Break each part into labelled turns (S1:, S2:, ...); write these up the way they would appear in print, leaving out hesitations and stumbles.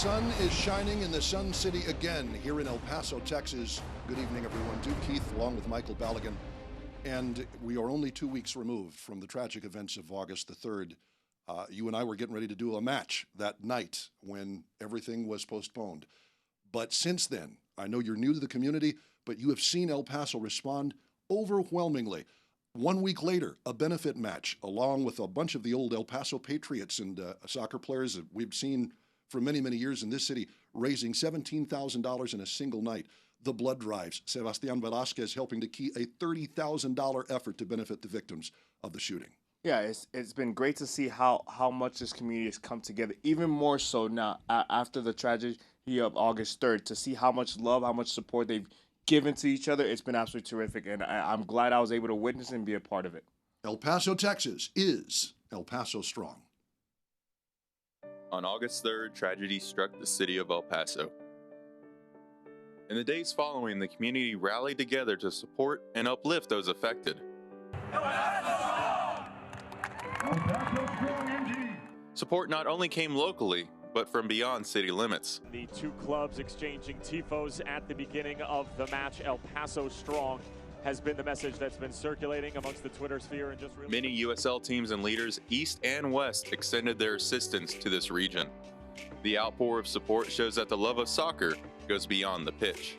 S1: sun is shining in the Sun City again here in El Paso, Texas. Good evening, everyone. Duke Keith, along with Michael Balogun. And we are only 2 weeks removed from the tragic events of August the 3rd. You and I were getting ready to do a match that night when everything was postponed. But since then, I know you're new to the community, but you have seen El Paso respond overwhelmingly. 1 week later, a benefit match, along with a bunch of the old El Paso Patriots and soccer players that we've seen for many, many years in this city, raising $17,000 in a single night. The blood drives, Sebastian Velasquez helping to key a $30,000 effort to benefit the victims of the shooting.
S2: Yeah, it's been great to see how much this community has come together, even more so now after the tragedy of August 3rd, to see how much love, how much support they've given to each other. It's been absolutely terrific, and I'm glad I was able to witness and be a part of it.
S1: El Paso, Texas is El Paso strong.
S3: On August 3rd, tragedy struck the city of El Paso. In the days following, the community rallied together to support and uplift those affected. Support not only came locally, but from beyond city limits.
S4: The two clubs exchanging tifos at the beginning of the match. El Paso strong has been the message that's been circulating amongst the Twitter sphere. And just
S3: many USL teams and leaders, East and West, extended their assistance to this region. The outpour of support shows that the love of soccer goes beyond the pitch.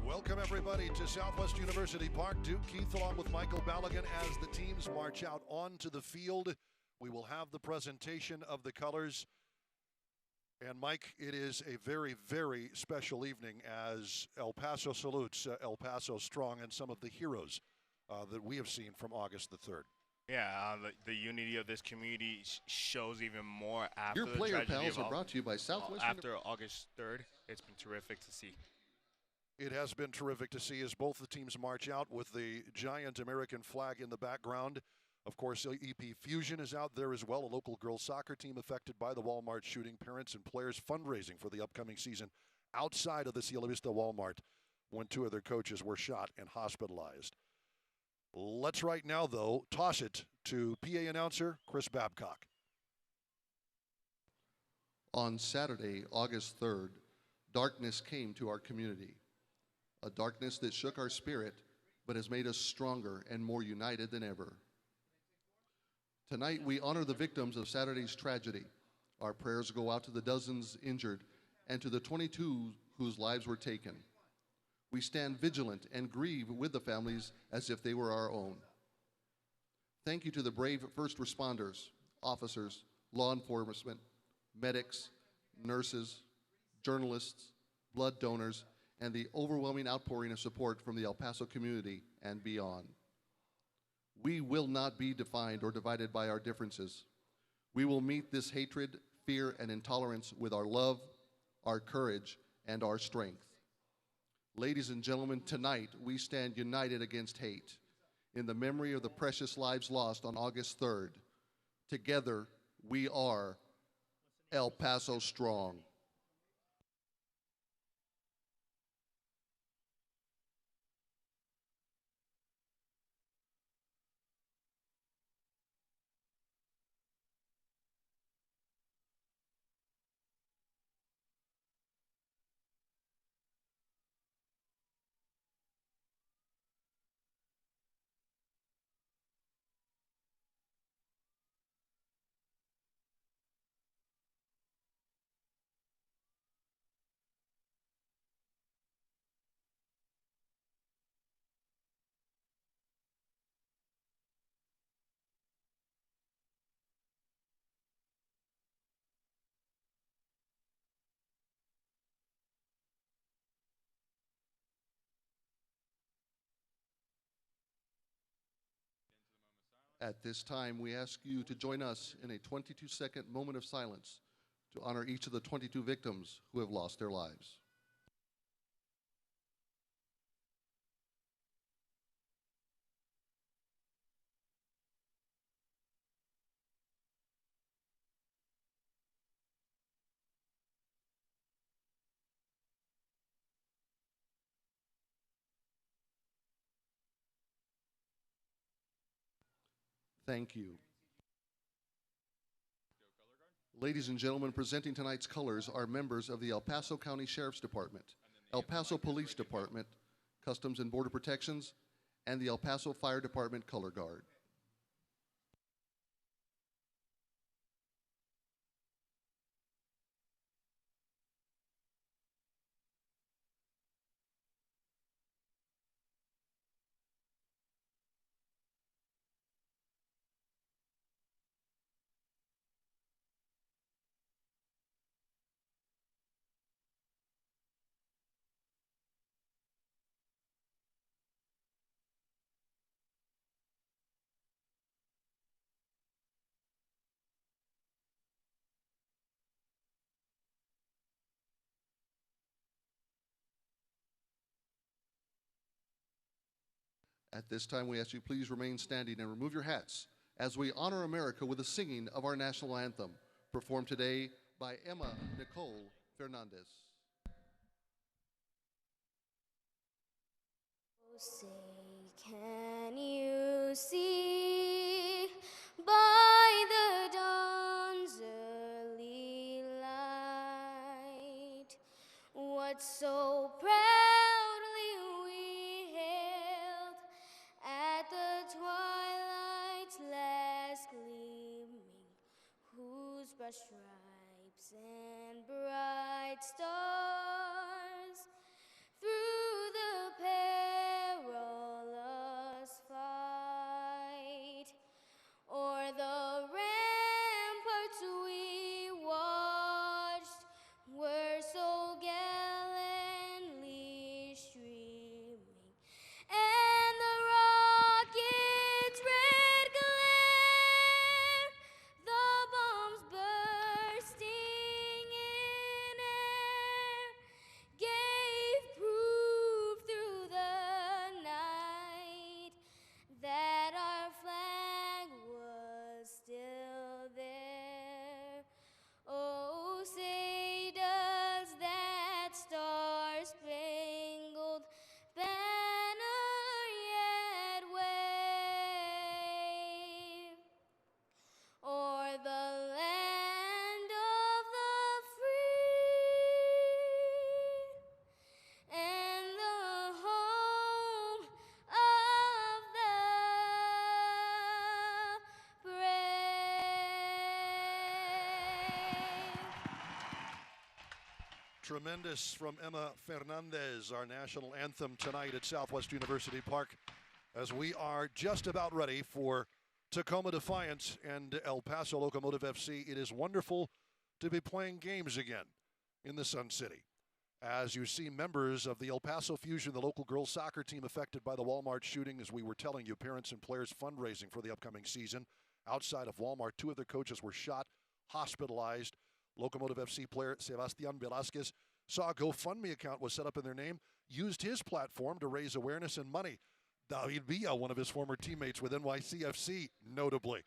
S1: Welcome, everybody, to Southwest University Park. Duke Keith along with Michael Balogun as the teams march out onto the field. We will have the presentation of the colors. And, Mike, it is a very, very special evening as El Paso salutes El Paso strong and some of the heroes that we have seen from August the 3rd.
S5: Yeah, the unity of this community shows even more after
S6: Your
S5: the
S6: player
S5: tragedy
S6: pals
S5: of
S6: are brought to you by Southwest.
S5: After August 3rd, it's been terrific to see.
S1: It has been terrific to see as both the teams march out with the giant American flag in the background. Of course, EP Fusion is out there as well, a local girls soccer team affected by the Walmart shooting. Parents and players fundraising for the upcoming season outside of the Cielo Vista Walmart when two of their coaches were shot and hospitalized. Let's right now, though, toss it to PA announcer Chris Babcock.
S6: On Saturday, August 3rd, darkness came to our community. A darkness that shook our spirit, but has made us stronger and more united than ever. Tonight, we honor the victims of Saturday's tragedy. Our prayers go out to the dozens injured and to the 22 whose lives were taken. We stand vigilant and grieve with the families as if they were our own. Thank you to the brave first responders, officers, law enforcement, medics, nurses, journalists, blood donors, and the overwhelming outpouring of support from the El Paso community and beyond. We will not be defined or divided by our differences. We will meet this hatred, fear, and intolerance with our love, our courage, and our strength. Ladies and gentlemen, tonight we stand united against hate in the memory of the precious lives lost on August 3rd. Together, we are El Paso strong. At this time, we ask you to join us in a 22-second moment of silence to honor each of the 22 victims who have lost their lives. Thank you. Ladies and gentlemen, presenting tonight's colors are members of the El Paso County Sheriff's Department, El Paso Police Department, Customs and Border Protections, and the El Paso Fire Department Color Guard. At this time, we ask you please remain standing and remove your hats as we honor America with the singing of our national anthem, performed today by Emma Nicole Fernandez.
S7: Oh, say, can you see by the dawn's early light what so proudly we hailed at the twilight's last gleaming, whose broad stripes and bright stars through the perilous fight o'er the ramparts we watched were so gallantly streaming, and the rocket's red glare, the bombs bursting in air, gave proof through the night that our flag was still there. Oh, say does that star-spangled banner yet wave o'er the land of the free and the home of the brave.
S1: Tremendous from Emma Fernandez, our national anthem tonight at Southwest University Park, as we are just about ready for Tacoma Defiance and El Paso Locomotive FC. It is wonderful to be playing games again in the Sun City. As you see members of the El Paso Fusion, the local girls soccer team affected by the Walmart shooting, as we were telling you, parents and players fundraising for the upcoming season. Outside of Walmart, 2 of their coaches were shot, hospitalized. Locomotive FC player Sebastian Velasquez saw a GoFundMe account was set up in their name, used his platform to raise awareness and money. David Villa, one of his former teammates with NYCFC, notably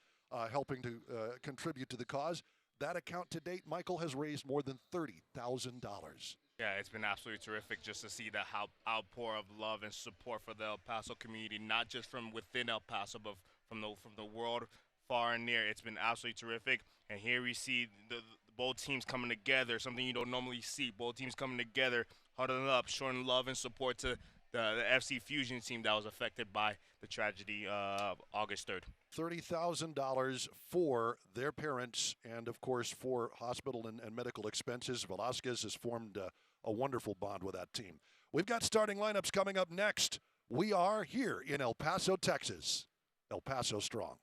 S1: helping to contribute to the cause. That account to date, Michael, has raised more than $30,000.
S5: Yeah, it's been absolutely terrific just to see the outpour of love and support for the El Paso community, not just from within El Paso, but from the world far and near. It's been absolutely terrific. And here we see the both teams coming together, something you don't normally see. Both teams coming together, huddling up, showing love and support to the FC Fusion team that was affected by the tragedy of August 3rd.
S1: $30,000 for their parents and, of course, for hospital and medical expenses. Velasquez has formed a wonderful bond with that team. We've got starting lineups coming up next. We are here in El Paso, Texas. El Paso strong.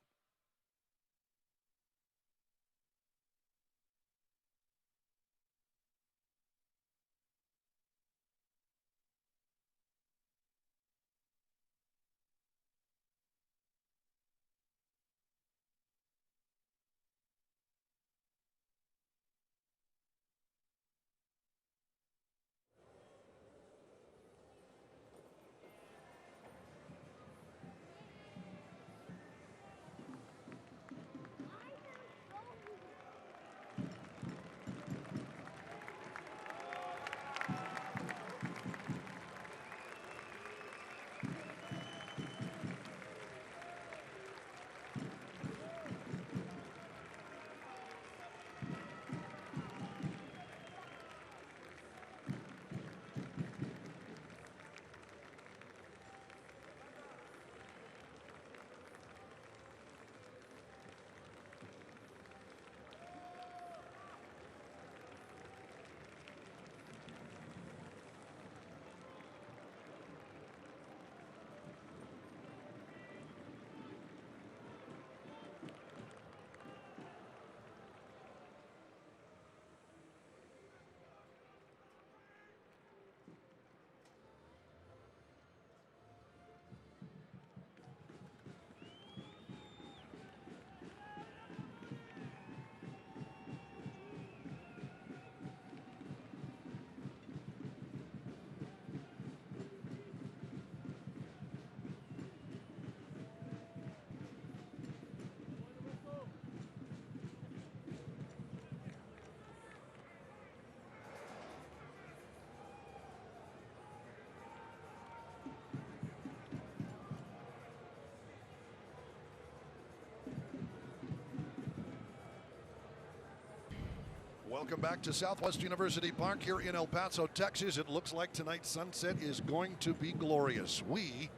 S1: Welcome back to Southwest University Park here in El Paso, Texas. It looks like tonight's sunset is going to be glorious. We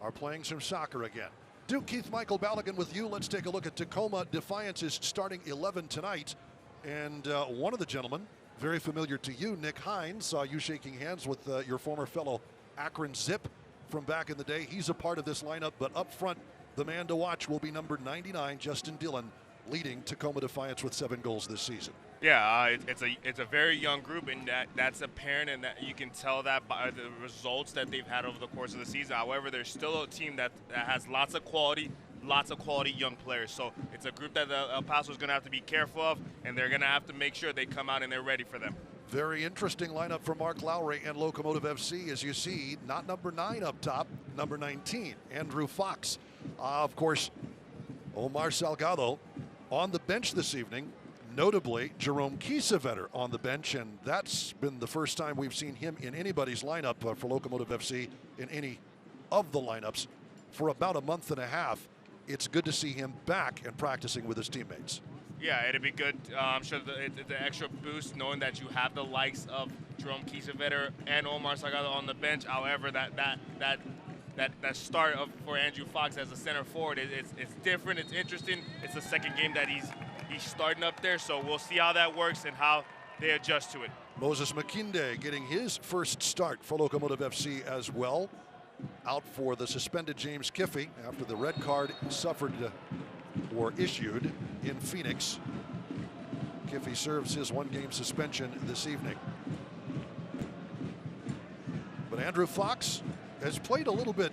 S1: are playing some soccer again. Duke Keith, Michael Balogun with you. Let's take a look at Tacoma Defiance's starting 11 tonight. And one of the gentlemen, very familiar to you, Nick Hines, saw you shaking hands with your former fellow Akron Zip from back in the day. He's a part of this lineup, but up front, the man to watch will be number 99, Justin Dillon, leading Tacoma Defiance with 7 goals this season.
S5: Yeah, it's a very young group, and that's apparent, and that you can tell that by the results that they've had over the course of the season. However, there's still a team that has lots of quality young players. So it's a group that El Paso is going to have to be careful of, and they're going to have to make sure they come out and they're ready for them. Very
S1: interesting lineup for Mark Lowry and Locomotive FC. As you see, not number 9 up top, number 19, Andrew Fox. Of course, Omar Salgado on the bench this evening. Notably, Jerome Kiesewetter on the bench, and that's been the first time we've seen him in anybody's lineup for Locomotive FC in any of the lineups for about a month and a half. It's good to see him back and practicing with his teammates.
S5: Yeah, it'd be good. I'm sure the extra boost knowing that you have the likes of Jerome Kiesewetter and Omar Salgado on the bench. However, that start for Andrew Fox as a center forward, it's different. It's interesting. It's the second game that he's starting up there, so we'll see how that works and how they adjust to it.
S1: Moses Makinde getting his first start for Locomotive FC as well. Out for the suspended James Kiffey after the red card suffered or issued in Phoenix. Kiffey serves his 1-game suspension this evening. But Andrew Fox has played a little bit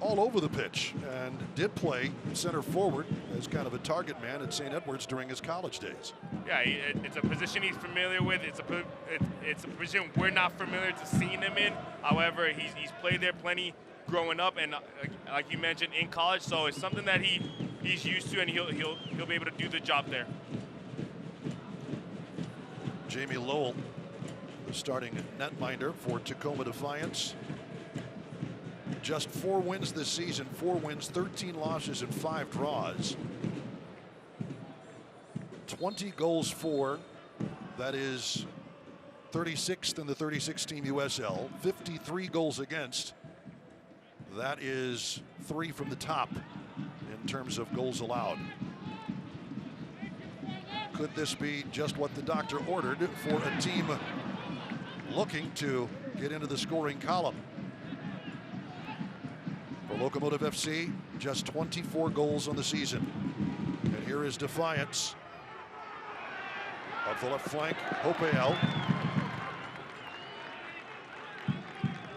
S1: all over the pitch and did play center forward as kind of a target man at St. Edward's during his college days.
S5: Yeah, it's a position he's familiar with. It's a position we're not familiar to seeing him in. However, he's played there plenty growing up, and like you mentioned, in college. So it's something that he's used to, and he'll be able to do the job there.
S1: Jamie Lowell, the starting netminder for Tacoma Defiance. Just 4 wins this season, 4 wins, 13 losses, and 5 draws. 20 goals for, that is 36th in the 36 team USL, 53 goals against. That is 3 from the top in terms of goals allowed. Could this be just what the doctor ordered for a team looking to get into the scoring column? For Locomotive FC, just 24 goals on the season. And here is Defiance. Up the left flank, Hopeau.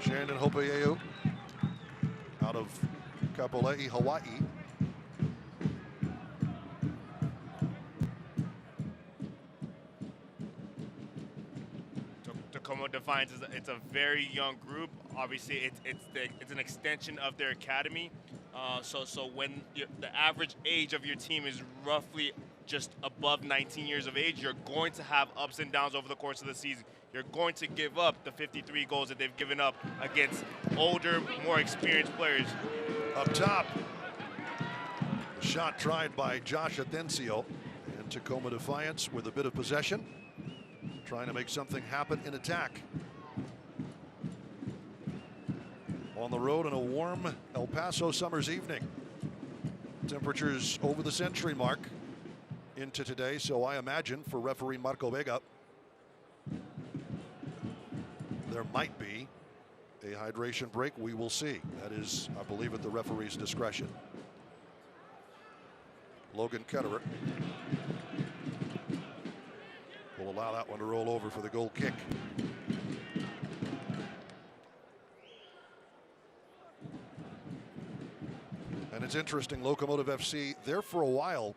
S1: Shandon Hopeau out of Kapolei, Hawaii.
S5: Tacoma Defiance it's a very young group. Obviously, it's an extension of their academy. So when the average age of your team is roughly just above 19 years of age, you're going to have ups and downs over the course of the season. You're going to give up the 53 goals that they've given up against older, more experienced players.
S1: Up top, shot tried by Josh Atencio, and Tacoma Defiance with a bit of possession, trying to make something happen in attack. On the road on a warm El Paso summer's evening. Temperatures over the century mark into today, so I imagine for referee Marco Vega, there might be a hydration break. We will see. That is, I believe, at the referee's discretion. Logan Ketterer will allow that one to roll over for the goal kick. And it's interesting, Locomotive FC, there for a while,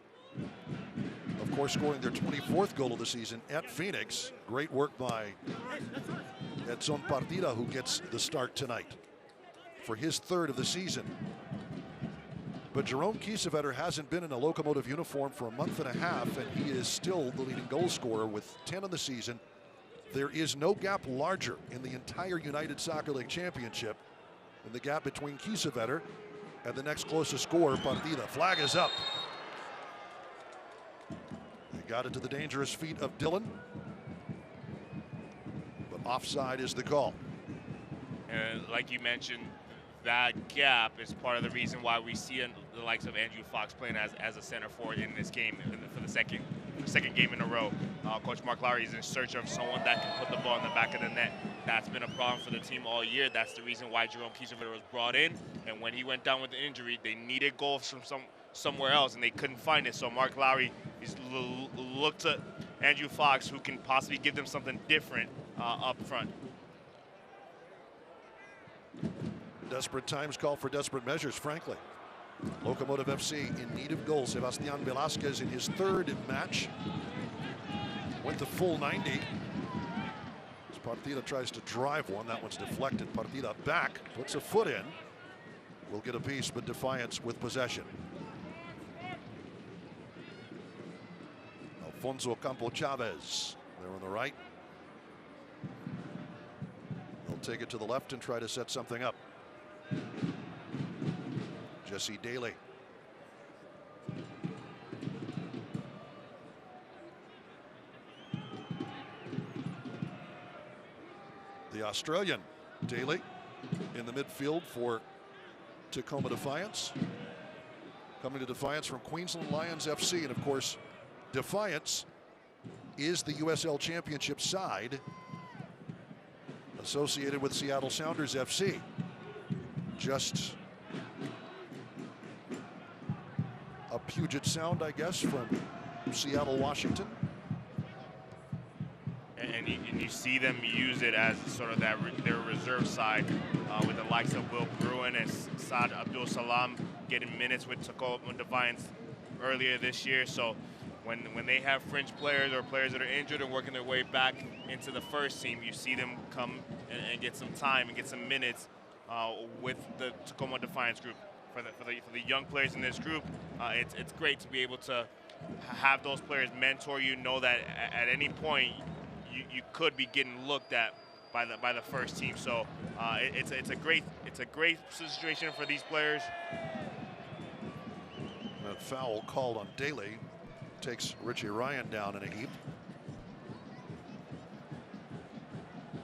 S1: of course, scoring their 24th goal of the season at Phoenix. Great work by Anton Partita, who gets the start tonight for his 3rd of the season. But Jerome Kiesewetter hasn't been in a Locomotive uniform for a month and a half, and he is still the leading goal scorer with 10 in the season. There is no gap larger in the entire United Soccer League Championship than the gap between Kiesewetter and the next closest scorer, Partita. Flag is up. Got it to the dangerous feet of Dillon. But offside is the call.
S5: And like you mentioned, that gap is part of the reason why we see the likes of Andrew Fox playing as a center forward in this game for the second game in a row. Coach Mark Lowry is in search of someone that can put the ball in the back of the net. That's been a problem for the team all year. That's the reason why Jerome Kieservetter was brought in. And when he went down with the injury, they needed goals from somewhere else, and they couldn't find it. So Mark Lowry is looked at Andrew Fox, who can possibly give them something different up front.
S1: Desperate times call for desperate measures, frankly. Locomotive FC in need of goals. Sebastian Velasquez in his third match went the full 90. As Partita tries to drive one, that one's deflected. Partita back, puts a foot in. Will get a piece, but Defiance with possession. Alfonso Campo Chavez there on the right. They'll take it to the left and try to set something up. Jesse Daly. The Australian Daly in the midfield for Tacoma Defiance. Coming to Defiance from Queensland Lions FC. And of course, Defiance is the USL Championship side associated with Seattle Sounders FC. Just a Puget Sound, I guess, from Seattle, Washington.
S5: And you see them use it as sort of their reserve side with the likes of Will Bruin and Saad Abdul Salam getting minutes with Tacoma Defiance earlier this year. So when they have fringe players or players that are injured and working their way back into the first team, you see them come and get some time and get some minutes with the Tacoma Defiance group. For the young players in this group, it's great to be able to have those players mentor you. Know that at any point you could be getting looked at by the first team. So it's a great situation for these players.
S1: That foul called on Daly takes Richie Ryan down in a heap.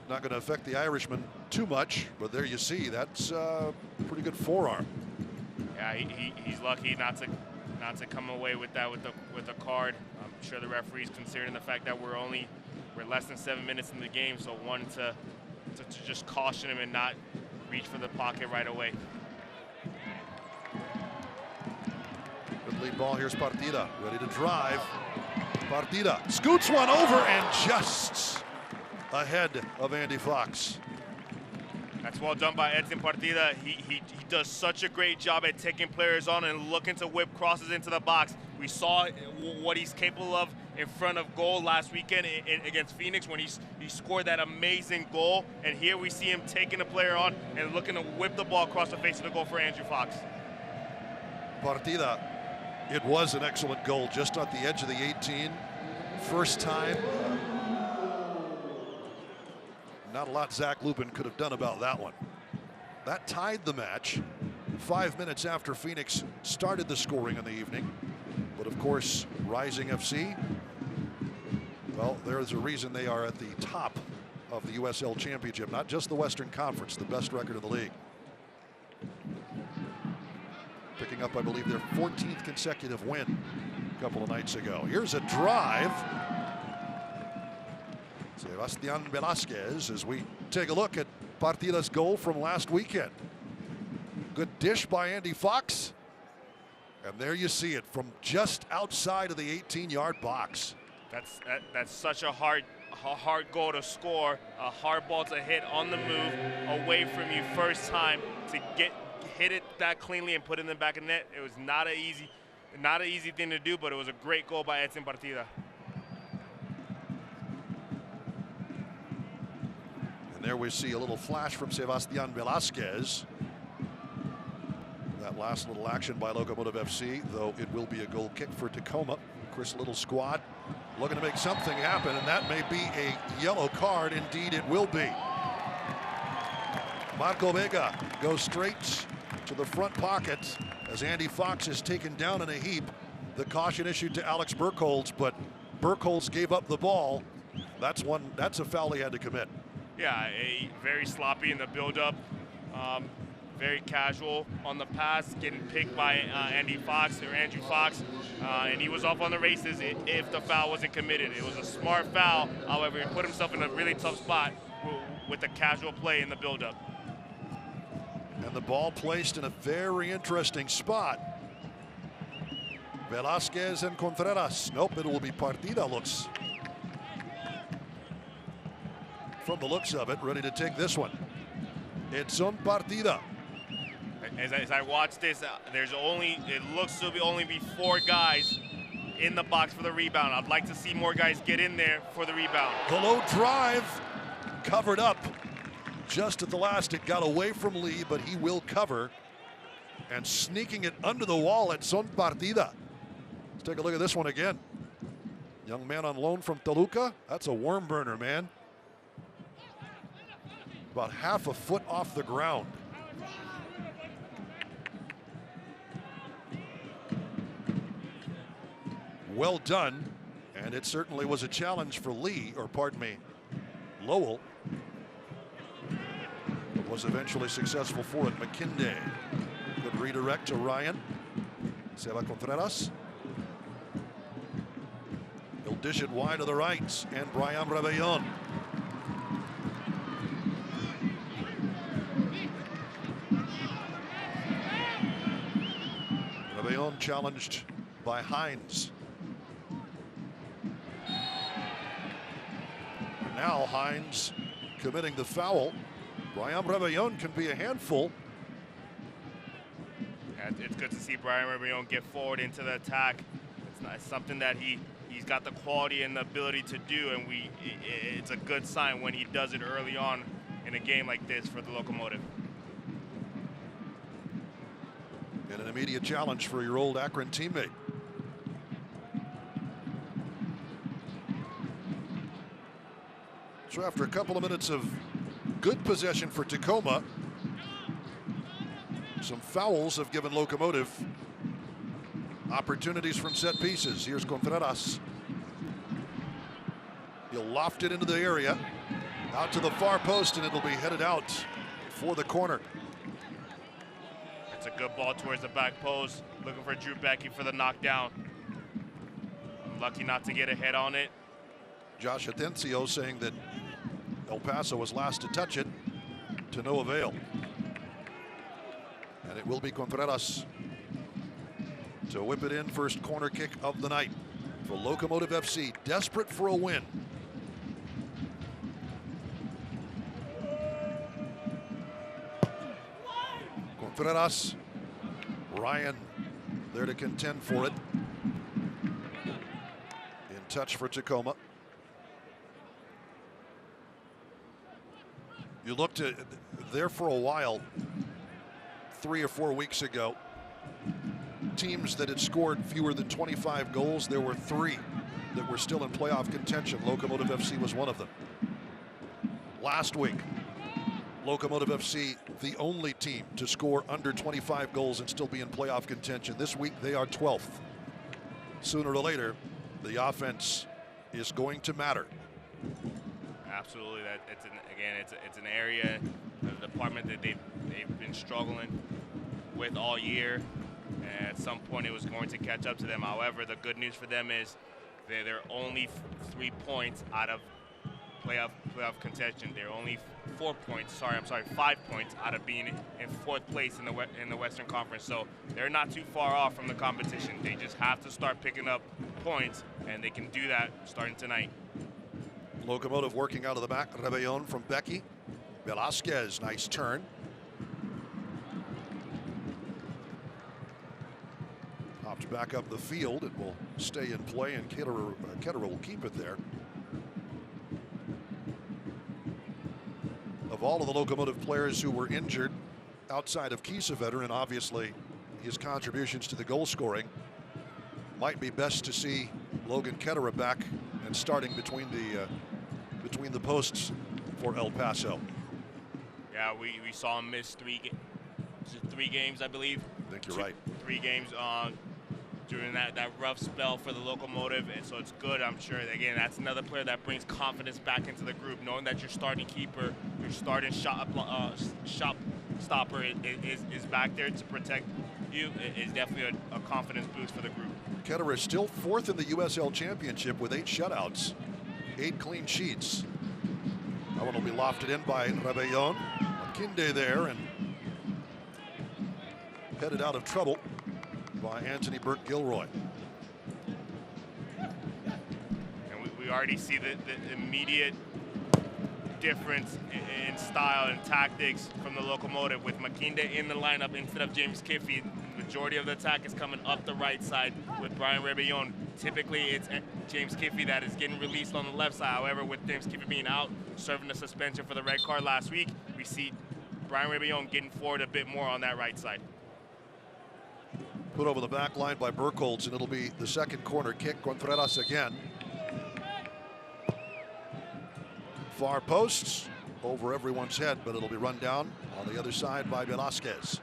S1: Not going to affect the Irishman too much, but there you see that's a pretty good forearm.
S5: Yeah, he's lucky not to come away with that with a card. I'm sure the referee's considering the fact that we're less than 7 minutes in the game, so wanted to just caution him and not reach for the pocket right away.
S1: Good lead ball. Here's Partita ready to drive. Partita scoots one over and just ahead of Andy Fox.
S5: That's well done by Anton Partita. He does such a great job at taking players on and looking to whip crosses into the box. We saw what he's capable of in front of goal last weekend against Phoenix when he scored that amazing goal. And here we see him taking a player on and looking to whip the ball across the face of the goal for Andrew Fox.
S1: Partita, it was an excellent goal just at the edge of the 18. First time. Not a lot Zach Lupin could have done about that one. That tied the match 5 minutes after Phoenix started the scoring in the evening. But of course, Rising FC, well, there's a reason they are at the top of the USL Championship, not just the Western Conference, the best record in the league. Picking up, I believe, their 14th consecutive win a couple of nights ago. Here's a drive. Sebastian Velasquez as we take a look at Partita's goal from last weekend. Good dish by Andy Fox. And there you see it from just outside of the 18-yard box.
S5: That's such a hard goal to score. A hard ball to hit on the move away from you first time to hit it that cleanly and put it in the back of the net. It was not an easy thing to do, but it was a great goal by Anton Partita.
S1: There we see a little flash from Sebastian Velasquez. That last little action by Locomotive FC, though it will be a goal kick for Tacoma. Chris Little squad looking to make something happen, and that may be a yellow card. Indeed, it will be. Marco Vega goes straight to the front pocket as Andy Fox is taken down in a heap. The caution issued to Alex Burkholz, but Burkholz gave up the ball. That's a foul he had to commit.
S5: Yeah, very sloppy in the build-up. Very casual on the pass, getting picked by Andrew Fox, and he was off on the races if the foul wasn't committed. It was a smart foul. However, he put himself in a really tough spot with the casual play in the build-up.
S1: And the ball placed in a very interesting spot. Velasquez and Contreras. Nope, it will be Partita, looks. From the looks of it, ready to take this one. It's on Partita.
S5: As I watch this, it looks to only be 4 guys in the box for the rebound. I'd like to see more guys get in there for the rebound.
S1: The low drive, covered up. Just at the last, it got away from Lee, but he will cover. And sneaking it under the wall at Son Partida. Let's take a look at this one again. Young man on loan from Toluca. That's a worm burner, man. About half a foot off the ground. Well done, and it certainly was a challenge for Lowell. It was eventually successful for it. McKinday. Good redirect to Ryan. Seba Contreras. He'll dish it wide to the right, and Brian Rebellon. Rebellon challenged by Hines. Now Hines committing the foul. Brian Rebellon can be a handful.
S5: And it's good to see Brian Rebellon get forward into the attack. It's something that he's got the quality and the ability to do, and it's a good sign when he does it early on in a game like this for the Locomotive.
S1: And an immediate challenge for your old Akron teammate. So after a couple of minutes of good possession for Tacoma, some fouls have given Locomotive opportunities from set pieces. Here's Contreras. He'll loft it into the area, out to the far post, and it'll be headed out for the corner.
S5: It's a good ball towards the back post, looking for Drew Becky for the knockdown. Lucky not to get a head on it.
S1: Josh Atencio saying that El Paso was last to touch it, to no avail. And it will be Contreras to whip it in. First corner kick of the night for Locomotive FC, desperate for a win. Contreras, Ryan there to contend for it. In touch for Tacoma. You looked at there for a while, 3 or 4 weeks ago, teams that had scored fewer than 25 goals, there were 3 that were still in playoff contention. Locomotive FC was one of them. Last week, Locomotive FC, the only team to score under 25 goals and still be in playoff contention. This week, they are 12th. Sooner or later, the offense is going to matter.
S5: Absolutely, it's an area, a department that they've been struggling with all year, and at some point it was going to catch up to them. However, the good news for them is they're only 3 points out of playoff contention. They're only 5 points out of being in 4th place in the Western Conference. So they're not too far off from the competition. They just have to start picking up points, and they can do that starting tonight.
S1: Locomotive working out of the back. Rebellon from Becky. Velasquez, nice turn. Popped back up the field. It will stay in play, and Ketterer will keep it there. Of all of the Locomotive players who were injured outside of Kiesewetter, and obviously his contributions to the goal scoring, might be best to see Logan Ketterer back and starting between the posts for El Paso.
S5: Yeah, we saw him miss 3 games, I believe.
S1: I think you're right.
S5: 3 games during that rough spell for the Locomotive, and so it's good. I'm sure, again, that's another player that brings confidence back into the group, knowing that your starting keeper, your starting shot stopper is back there to protect you. Is definitely a confidence boost for the group.
S1: Ketterer is still 4th in the USL Championship with 8 shutouts, 8 clean sheets. That one will be lofted in by Rebellon. Makinde there, and headed out of trouble by Anthony Burke-Gilroy.
S5: And we already see the immediate difference in style and tactics from the Locomotive with Makinde in the lineup instead of James Kiffey. The majority of the attack is coming up the right side with Brian Rebellon. Typically, it's James Kiffey that is getting released on the left side. However, with James Kiffey being out, serving the suspension for the red card last week, we see Brian Rebellon getting forward a bit more on that right side.
S1: Put over the back line by Burkholz, and it'll be the second corner kick. Contreras again. Far posts over everyone's head, but it'll be run down on the other side by Velasquez.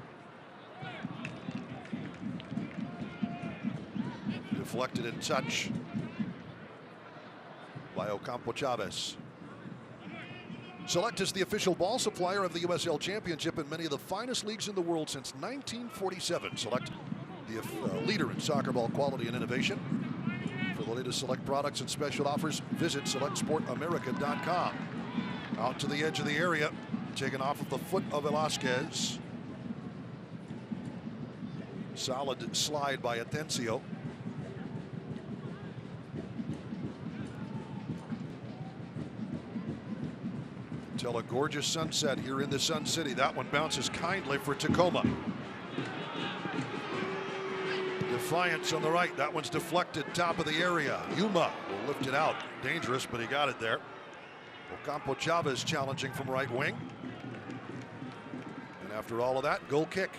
S1: Deflected in touch by Ocampo Chavez. Select is the official ball supplier of the USL Championship and many of the finest leagues in the world since 1947. Select, the leader in soccer ball quality and innovation. For the latest Select products and special offers, visit SelectSportAmerica.com. Out to the edge of the area, taken off of the foot of Velasquez. Solid slide by Atencio. Till a gorgeous sunset here in the Sun City. That one bounces kindly for Tacoma. Defiance on the right. That one's deflected top of the area. Yuma will lift it out. Dangerous, but he got it there. Ocampo Chavez challenging from right wing. And after all of that, goal kick.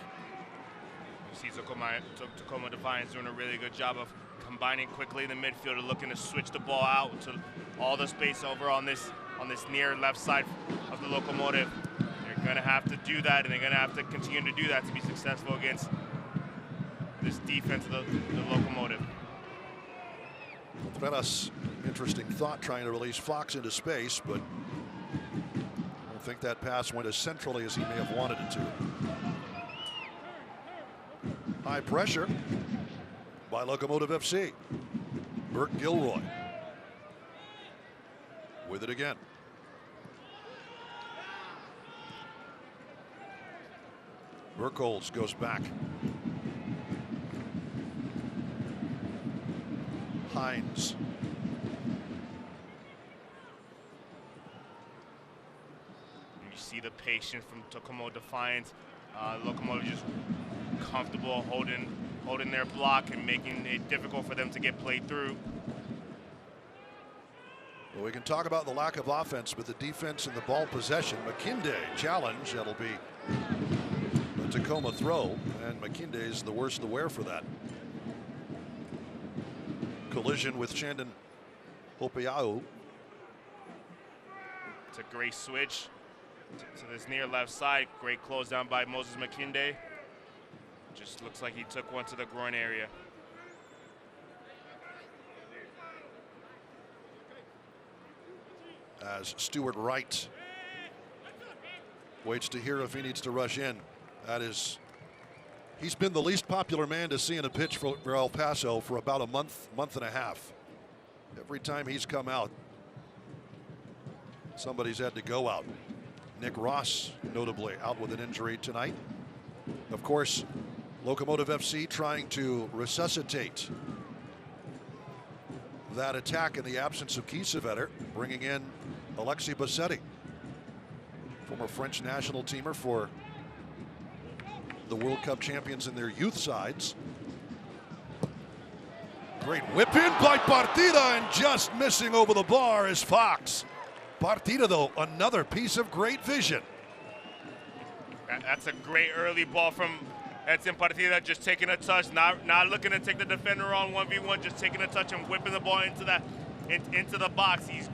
S5: You see Tacoma Defiance doing a really good job of combining quickly in the midfield, looking to switch the ball out to all the space over on this near left side of the Locomotive. They're going to have to do that, and they're going to have to continue to do that to be successful against this defense of the Locomotive.
S1: Contreras, interesting thought, trying to release Fox into space, but I don't think that pass went as centrally as he may have wanted it to. High pressure by Locomotive FC. Burke-Gilroy with it again. Burkholz goes back. Hines.
S5: You see the patience from Tacoma Defiance. Locomotive just comfortable holding their block and making it difficult for them to get played through.
S1: Well, we can talk about the lack of offense, but the defense and the ball possession. Makinde challenge. That'll be a Tacoma throw, and Makinde is the worse the wear for that. Collision with Shandon Hopeau.
S5: It's a great switch to this near left side. Great close down by Moses Makinde. Just looks like he took one to the groin area.
S1: As Stuart Wright waits to hear if he needs to rush in. That is, he's been the least popular man to see in a pitch for El Paso for about a month and a half. Every time he's come out, somebody's had to go out. Nick Ross, notably, out with an injury tonight. Of course, Locomotive FC trying to resuscitate that attack in the absence of Kiesewetter, bringing in Alexis Bassetti, former French national teamer for the World Cup champions in their youth sides. Great whip in by Partita, and just missing over the bar is Fox. Partita, though, another piece of great vision.
S5: That's a great early ball from Anton Partita, just taking a touch, not looking to take the defender on 1v1, just taking a touch and whipping the ball into the box. He's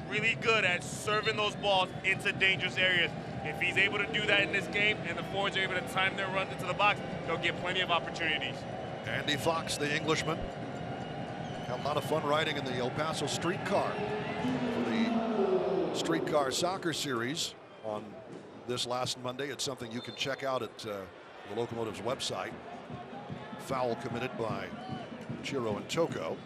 S5: really good at serving those balls into dangerous areas. If he's able to do that in this game and the forwards are able to time their runs into the box, they'll get plenty of opportunities.
S1: Andy Fox, the Englishman, had a lot of fun riding in the El Paso streetcar for the Streetcar Soccer Series on this last Monday. It's something you can check out at the Locomotive's website. Foul committed by Chiro and Toko.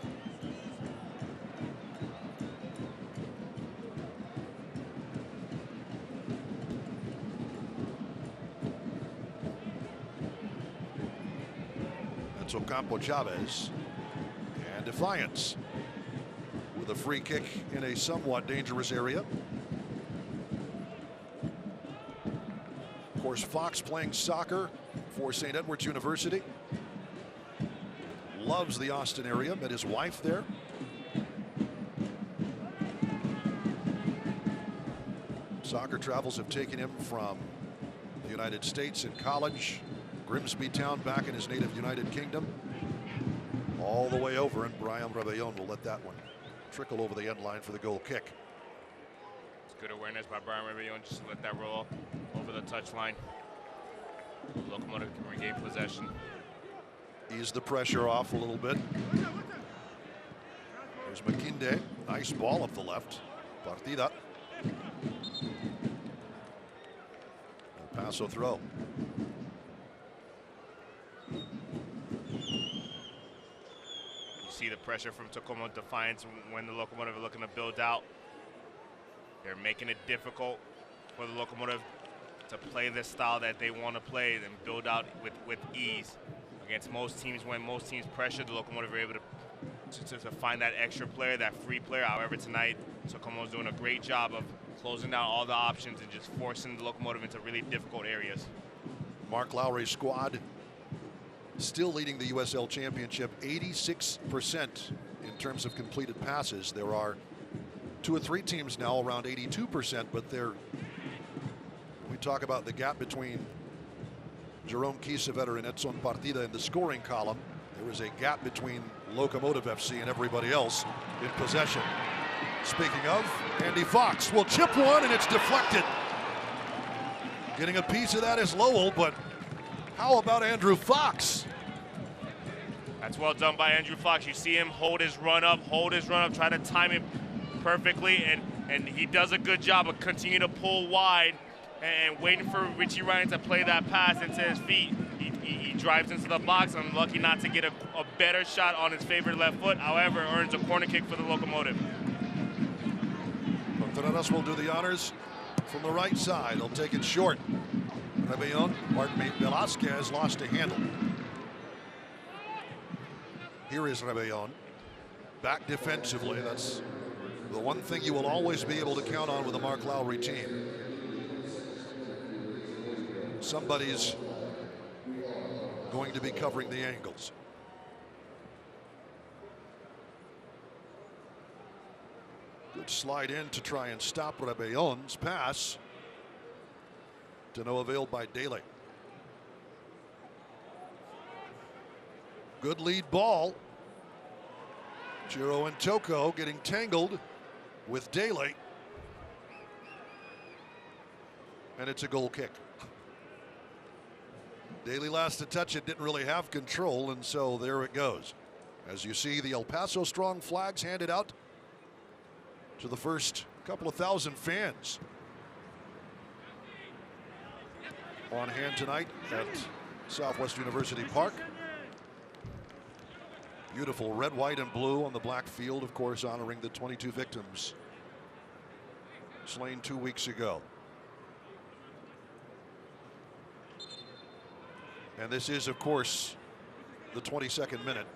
S1: That's Ocampo Chavez. And Defiance with a free kick in a somewhat dangerous area. Of course, Fox playing soccer for St. Edward's University. Loves the Austin area, met his wife there. Soccer travels have taken him from the United States in college, Grimsby Town back in his native United Kingdom, all the way over, and Brian Rebellon will let that one trickle over the end line for the goal kick.
S5: It's good awareness by Brian Rebellon just to let that roll over the touchline. Locomotive can regain possession.
S1: Ease the pressure off a little bit. There's McKinde. Nice ball up the left. Partita. El Paso throw.
S5: You see the pressure from Tacoma Defiance when the Locomotive are looking to build out. They're making it difficult for the Locomotive to play the style that they want to play and build out with ease. Against most teams, when most teams pressure, the Locomotive are able to find that extra player, that free player. However, tonight, Tacoma's doing a great job of closing out all the options and just forcing the Locomotive into really difficult areas.
S1: Mark Lowry's squad still leading the USL Championship, 86% in terms of completed passes. There are 2 or 3 teams now around 82%, but we talk about the gap between Jerome Kiesewetter and Anton Partita in the scoring column. There is a gap between Locomotive FC and everybody else in possession. Speaking of, Andy Fox will chip one, and it's deflected. Getting a piece of that is Lowell, but how about Andrew Fox?
S5: That's well done by Andrew Fox. You see him hold his run up, try to time it perfectly, and he does a good job of continuing to pull wide and waiting for Richie Ryan to play that pass into his feet. He drives into the box. I'm lucky not to get a better shot on his favorite left foot. However, earns a corner kick for the Locomotive.
S1: Contreras will do the honors from the right side. He'll take it short. Velasquez lost a handle. Here is Rebellon. Back defensively. That's the one thing you will always be able to count on with a Mark Lowry team. Somebody's going to be covering the angles. Good slide in to try and stop Rebellon's pass. To no avail by Dillon. Good lead ball. Chiro and Toko getting tangled with Dillon. And it's a goal kick. Daly last to touch it, didn't really have control, and so there it goes. As you see, the El Paso Strong flags handed out to the first couple of thousand fans on hand tonight at Southwest University Park. Beautiful red, white, and blue on the black field, of course, honoring the 22 victims slain 2 weeks ago. And this is, of course, the 22nd minute.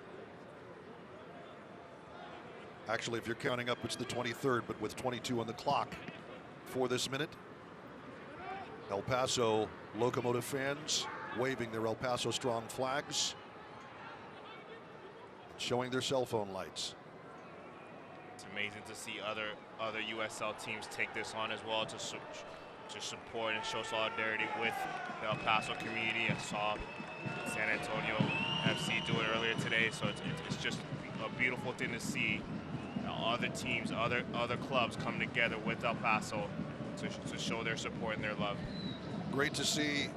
S1: Actually, if you're counting up, it's the 23rd, but with 22 on the clock for this minute. El Paso Locomotive fans waving their El Paso Strong flags, showing their cell phone lights.
S5: It's amazing to see other USL teams take this on as well to support and show solidarity with the El Paso community. I saw San Antonio FC do it earlier today, so it's just a beautiful thing to see other teams, other clubs come together with El Paso to show their support and their love.
S1: Great to see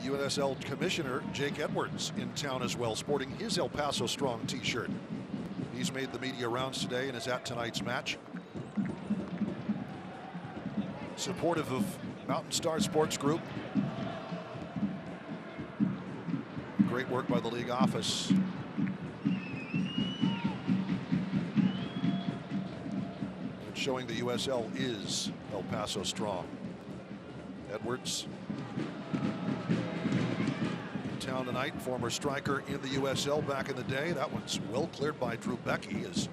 S1: UNSL Commissioner Jake Edwards in town as well, sporting his El Paso Strong t-shirt. He's made the media rounds today and is at tonight's match. Supportive of Mountain Star Sports Group. Great work by the league office. And showing the USL is El Paso Strong. Edwards in town tonight, former striker in the USL back in the day. That one's well cleared by Drew Becky, is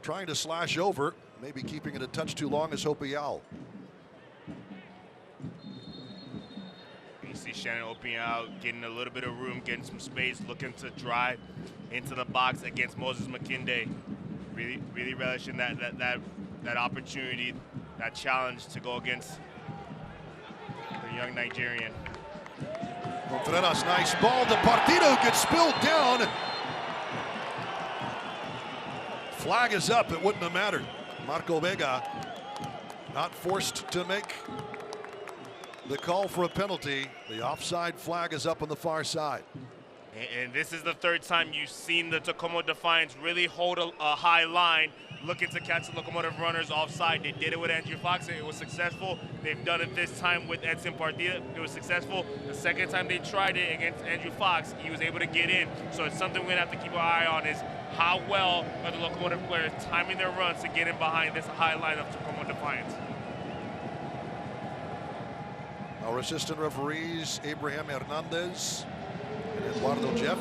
S1: trying to slash over, maybe keeping it a touch too long as Hopial.
S5: You see Shannon opening out, getting a little bit of room, getting some space, looking to drive into the box against Moses McKinde. Really relishing that opportunity, that challenge to go against the young Nigerian.
S1: Contreras, nice ball to Partita, who gets spilled down. Flag is up, it wouldn't have mattered. Marco Vega not forced to make the call for a penalty. The offside flag is up on the far side.
S5: And this is the third time you've seen the Tacoma Defiance really hold a high line, looking to catch the Locomotive runners offside. They did it with Andrew Fox, and it was successful. They've done it this time with Anton Partita. It was successful. The second time they tried it against Andrew Fox, he was able to get in. So it's something we're going to have to keep our eye on, is how well are the Locomotive players timing their runs to get in behind this high line of Tacoma Defiance.
S1: Our assistant referees, Abraham Hernandez and Eduardo Jeff.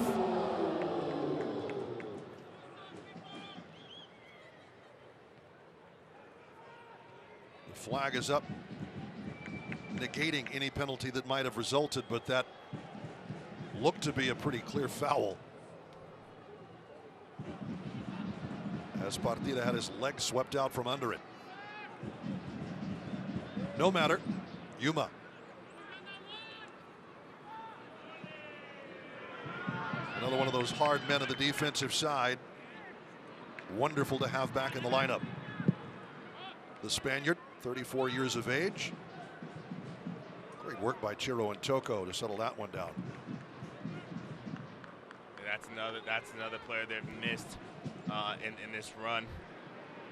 S1: The flag is up, negating any penalty that might have resulted, but that looked to be a pretty clear foul, as Partita had his leg swept out from under it. No matter, Yuma. Another one of those hard men on the defensive side. Wonderful to have back in the lineup. The Spaniard, 34 years of age. Great work by Chiro and Toko to settle that one down.
S5: That's another player they've missed in this run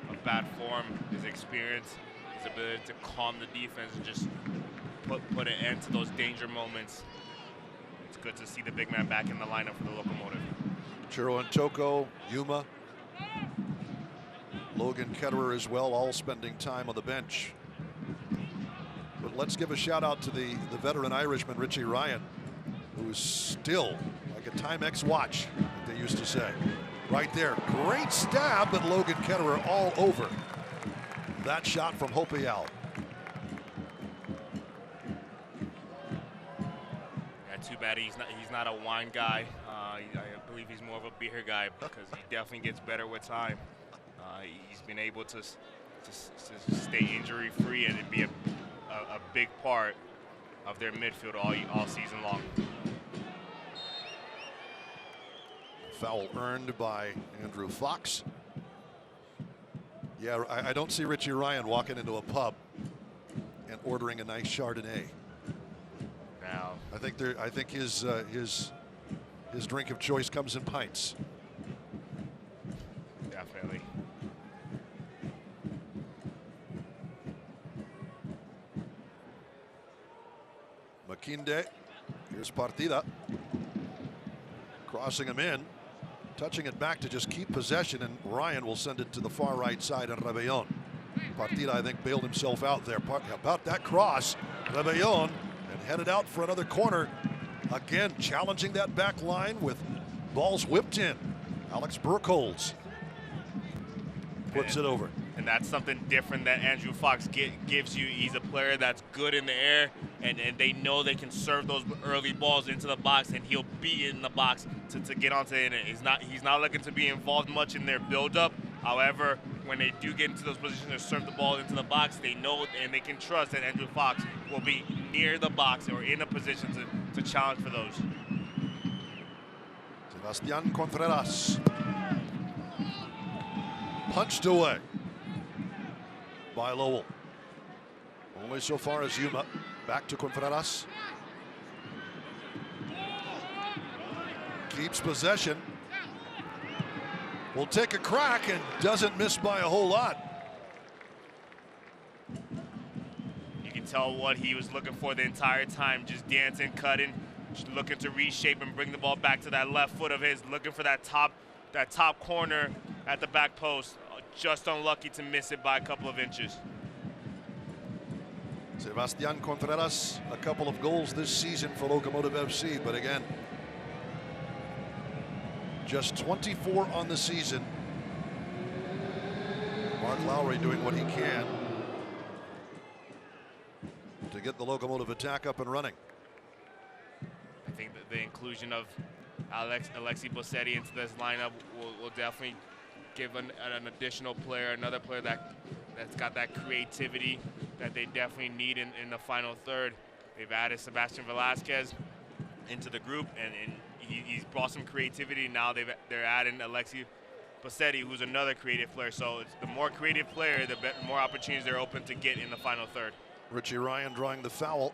S5: of bad form. His experience, his ability to calm the defense and just put an end to those danger moments. It's good to see the big man back in the lineup for the Locomotive.
S1: Chiro and Toko, Yuma, Logan Ketterer as well, all spending time on the bench. But let's give a shout out to the veteran Irishman, Richie Ryan, who's still like a Timex watch, like they used to say. Right there, great stab, but Logan Ketterer all over that shot from Hopial.
S5: Too bad he's not a wine guy. I believe he's more of a beer guy, because he definitely gets better with time. He's been able to stay injury free and be a big part of their midfield all season long.
S1: Foul earned by Andrew Fox. Yeah, I don't see Richie Ryan walking into a pub and ordering a nice Chardonnay.
S5: Now,
S1: I think his drink of choice comes in pints.
S5: Definitely.
S1: McKinde, here's Partita, crossing him in, touching it back to just keep possession, and Ryan will send it to the far right side on Rebellon. Partita, I think, bailed himself out there. About that cross, Rebellon, and headed out for another corner. Again, challenging that back line with balls whipped in. Alex Burkholz puts it over.
S5: And that's something different that Andrew Fox gives you. He's a player that's good in the air, and they know they can serve those early balls into the box, and he'll be in the box to get onto it. He's not looking to be involved much in their build-up. However, when they do get into those positions to serve the ball into the box, they know and they can trust that Andrew Fox will be near the box or in a position to challenge for those.
S1: Sebastian Contreras punched away by Lowell. Only so far as Yuma. Back to Contreras. Keeps possession. Will take a crack and doesn't miss by a whole lot.
S5: You can tell what he was looking for the entire time, just dancing, cutting, just looking to reshape and bring the ball back to that left foot of his, looking for that top corner at the back post. Just unlucky to miss it by a couple of inches.
S1: Sebastian Contreras, a couple of goals this season for Locomotive FC, but again, just 24 on the season. Mark Lowry doing what he can to get the Locomotive attack up and running.
S5: I think that the inclusion of Alexi Bossetti into this lineup will definitely give an additional player, another player that's got that creativity that they definitely need in the final third. They've added Sebastian Velasquez into the group, and he's brought some creativity. Now they're adding Alexi Bossetti, who's another creative player. So it's the more creative player, the more opportunities they're open to get in the final third.
S1: Richie Ryan drawing the foul.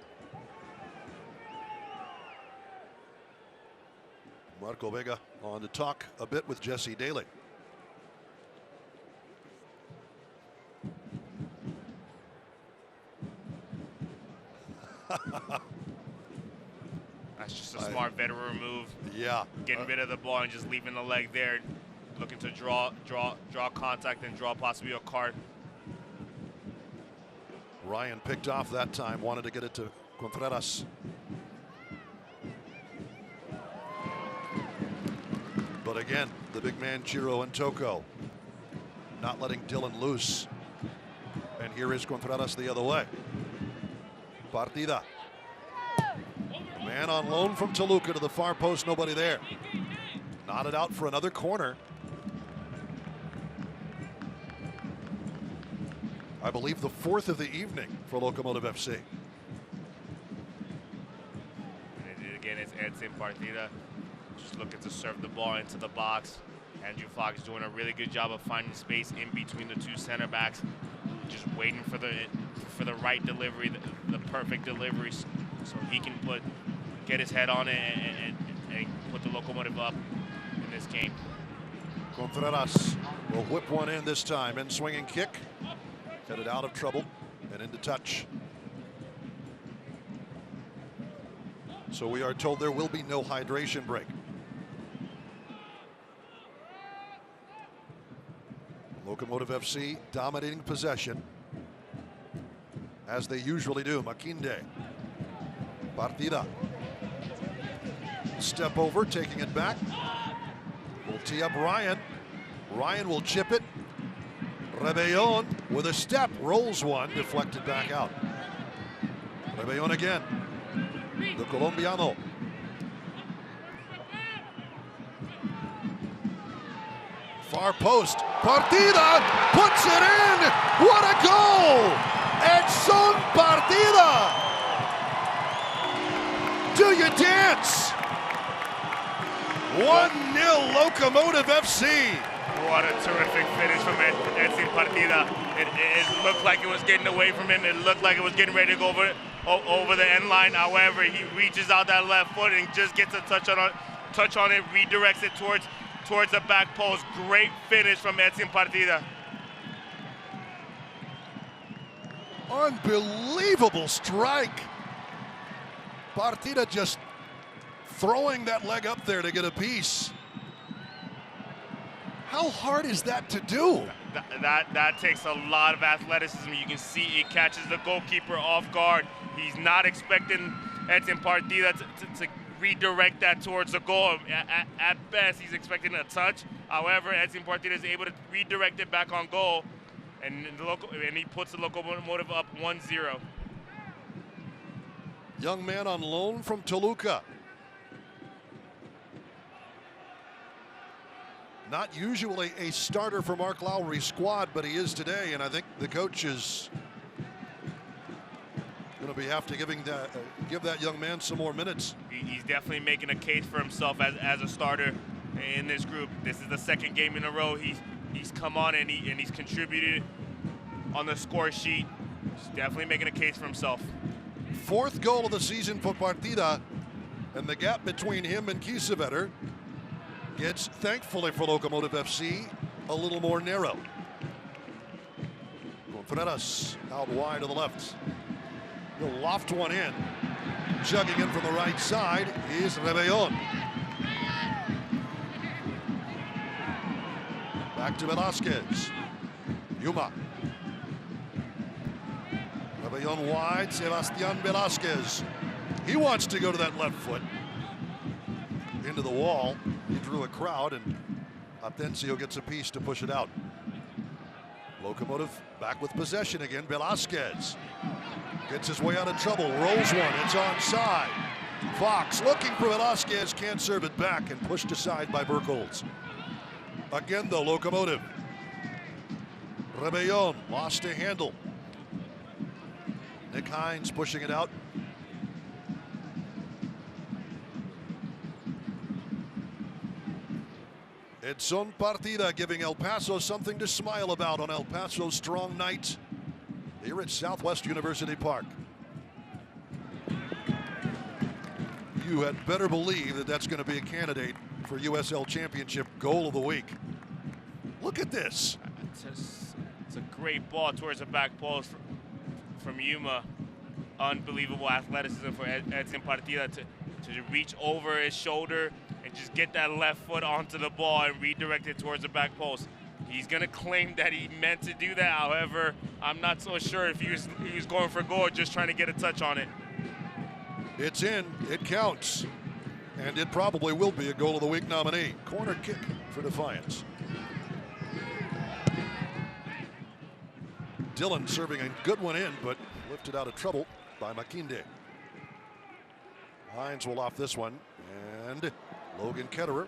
S1: Marco Vega on to talk a bit with Jesse Daly.
S5: That's just a smart veteran move.
S1: Yeah.
S5: Getting rid of the ball and just leaving the leg there, looking to draw contact and draw possibly a card.
S1: Ryan picked off that time, wanted to get it to Contreras. But again, the big man Chiro and Toko not letting Dillon loose. And here is Contreras the other way. Partita. Man on loan from Toluca to the far post, nobody there. Nodded out for another corner. I believe the fourth of the evening for Locomotive FC.
S5: And again, it's Anton Partita just looking to serve the ball into the box. Andrew Fox doing a really good job of finding space in between the two center backs, just waiting for the right delivery, the perfect delivery, so he can get his head on it and put the Locomotive up in this game.
S1: Contreras will whip one in this time, and swinging kick. Headed out of trouble and into touch. So we are told there will be no hydration break. Locomotive FC dominating possession, as they usually do. Makinde. Partida. Step over, taking it back. Will tee up Ryan. Ryan will chip it. Rebellon with a step, rolls one, deflected back out. Rebellon again. The Colombiano. Far post. Partida puts it in. What a goal! Anton Partita. Do you dance? 1-0 Locomotive FC.
S5: What a terrific finish from Anton Partita. It looked like it was getting away from him. It looked like it was getting ready to go over the end line. However, he reaches out that left foot and just gets a touch on it, redirects it towards the back post. Great finish from Anton Partita.
S1: Unbelievable strike. Partita just throwing that leg up there to get a piece. How hard is that to do?
S5: That takes a lot of athleticism. You can see it catches the goalkeeper off guard. He's not expecting Anton Partita to redirect that towards the goal. At best, he's expecting a touch. However, Anton Partita is able to redirect it back on goal, and he puts the Locomotive up 1-0.
S1: Young man on loan from Toluca. Not usually a starter for Mark Lowry's squad, but he is today, and I think the coach is going to have to give that young man some more minutes.
S5: He's definitely making a case for himself as a starter in this group. This is the second game in a row he's come on and he's contributed on the score sheet. He's definitely making a case for himself.
S1: Fourth goal of the season for Partita, and the gap between him and Kiesewetter gets, thankfully for Locomotive FC, a little more narrow. Contreras out wide to the left. He'll loft one in. Jugging in from the right side is Rebellon. Back to Velasquez. Yuma. Rebellon wide, Sebastian Velasquez. He wants to go to that left foot. Into the wall. He drew a crowd, and Atencio gets a piece to push it out. Locomotive back with possession again. Velasquez gets his way out of trouble. Rolls one. It's onside. Fox looking for Velasquez. Can't serve it back and pushed aside by Burkholz. Again, though, Locomotive. Rebellon lost a handle. Nick Hines pushing it out. Anton Partita giving El Paso something to smile about on El Paso's strong night here at Southwest University Park. You had better believe that that's going to be a candidate for USL Championship Goal of the Week. Look at this.
S5: It's a great ball towards the back post from Yuma. Unbelievable athleticism for Anton Partita to reach over his shoulder and just get that left foot onto the ball and redirect it towards the back post. He's going to claim that he meant to do that. However, I'm not so sure if he was going for goal or just trying to get a touch on it.
S1: It's in. It counts. And it probably will be a Goal of the Week nominee. Corner kick for Defiance. Dillon serving a good one in, but lifted out of trouble by Makinde. Hines will off this one, and Logan Ketterer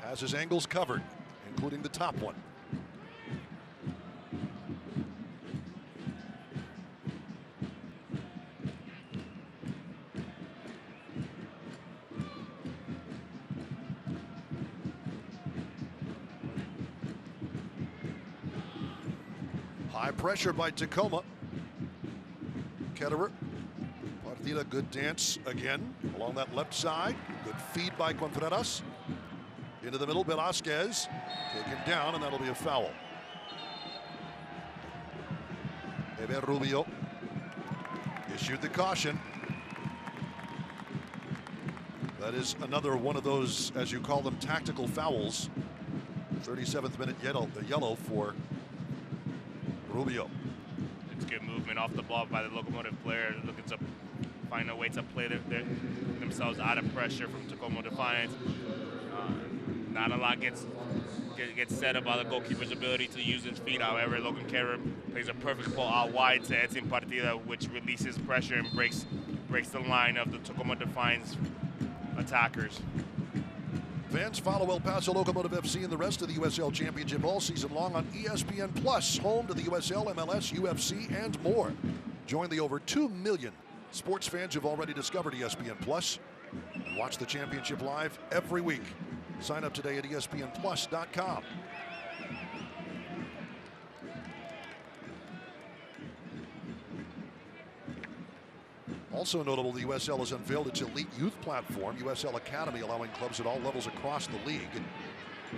S1: has his angles covered, including the top one. High pressure by Tacoma. Ketterer. Partita, good dance again along that left side. Good feed by Contreras. Into the middle, Velasquez. Taken down, and that'll be a foul. Eber Rubio issued the caution. That is another one of those, as you call them, tactical fouls. 37th minute yellow for Rubio.
S5: It's good movement off the ball by the Locomotive player, looking to find a way to play themselves out of pressure from Tacoma Defiance. Not a lot gets said about the goalkeeper's ability to use his feet. However, Logan Ketterer plays a perfect ball out wide to Anton Partita, which releases pressure and breaks the line of the Tacoma Defiance attackers.
S1: Fans follow El Paso Locomotive FC and the rest of the USL Championship all season long on ESPN Plus, home to the USL, MLS, UFC, and more. Join the over 2 million sports fans who've already discovered ESPN Plus and watch the championship live every week. Sign up today at ESPNplus.com. Also notable, the USL has unveiled its elite youth platform, USL Academy, allowing clubs at all levels across the league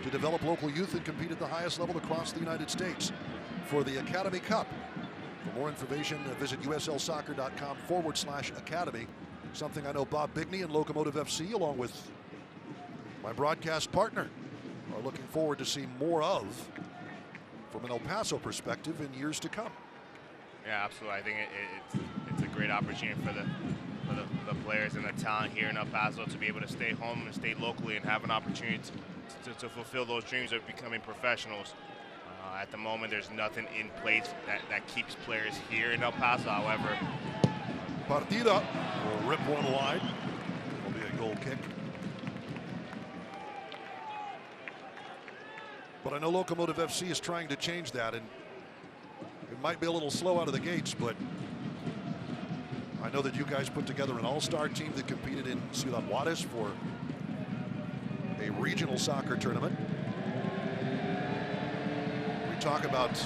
S1: to develop local youth and compete at the highest level across the United States for the Academy Cup. For more information, visit uslsoccer.com/academy. Something I know Bob Bigney and Locomotive FC, along with my broadcast partner, are looking forward to see more of from an El Paso perspective in years to come.
S5: Yeah, absolutely. I think it's a great opportunity for the players and the talent here in El Paso to be able to stay home and stay locally and have an opportunity to fulfill those dreams of becoming professionals. At the moment, there's nothing in place that keeps players here in El Paso. However,
S1: Partita will rip one wide. It'll be a goal kick. But I know Locomotive FC is trying to change that, and it might be a little slow out of the gates, but I know that you guys put together an all-star team that competed in Ciudad Juarez for a regional soccer tournament. We talk about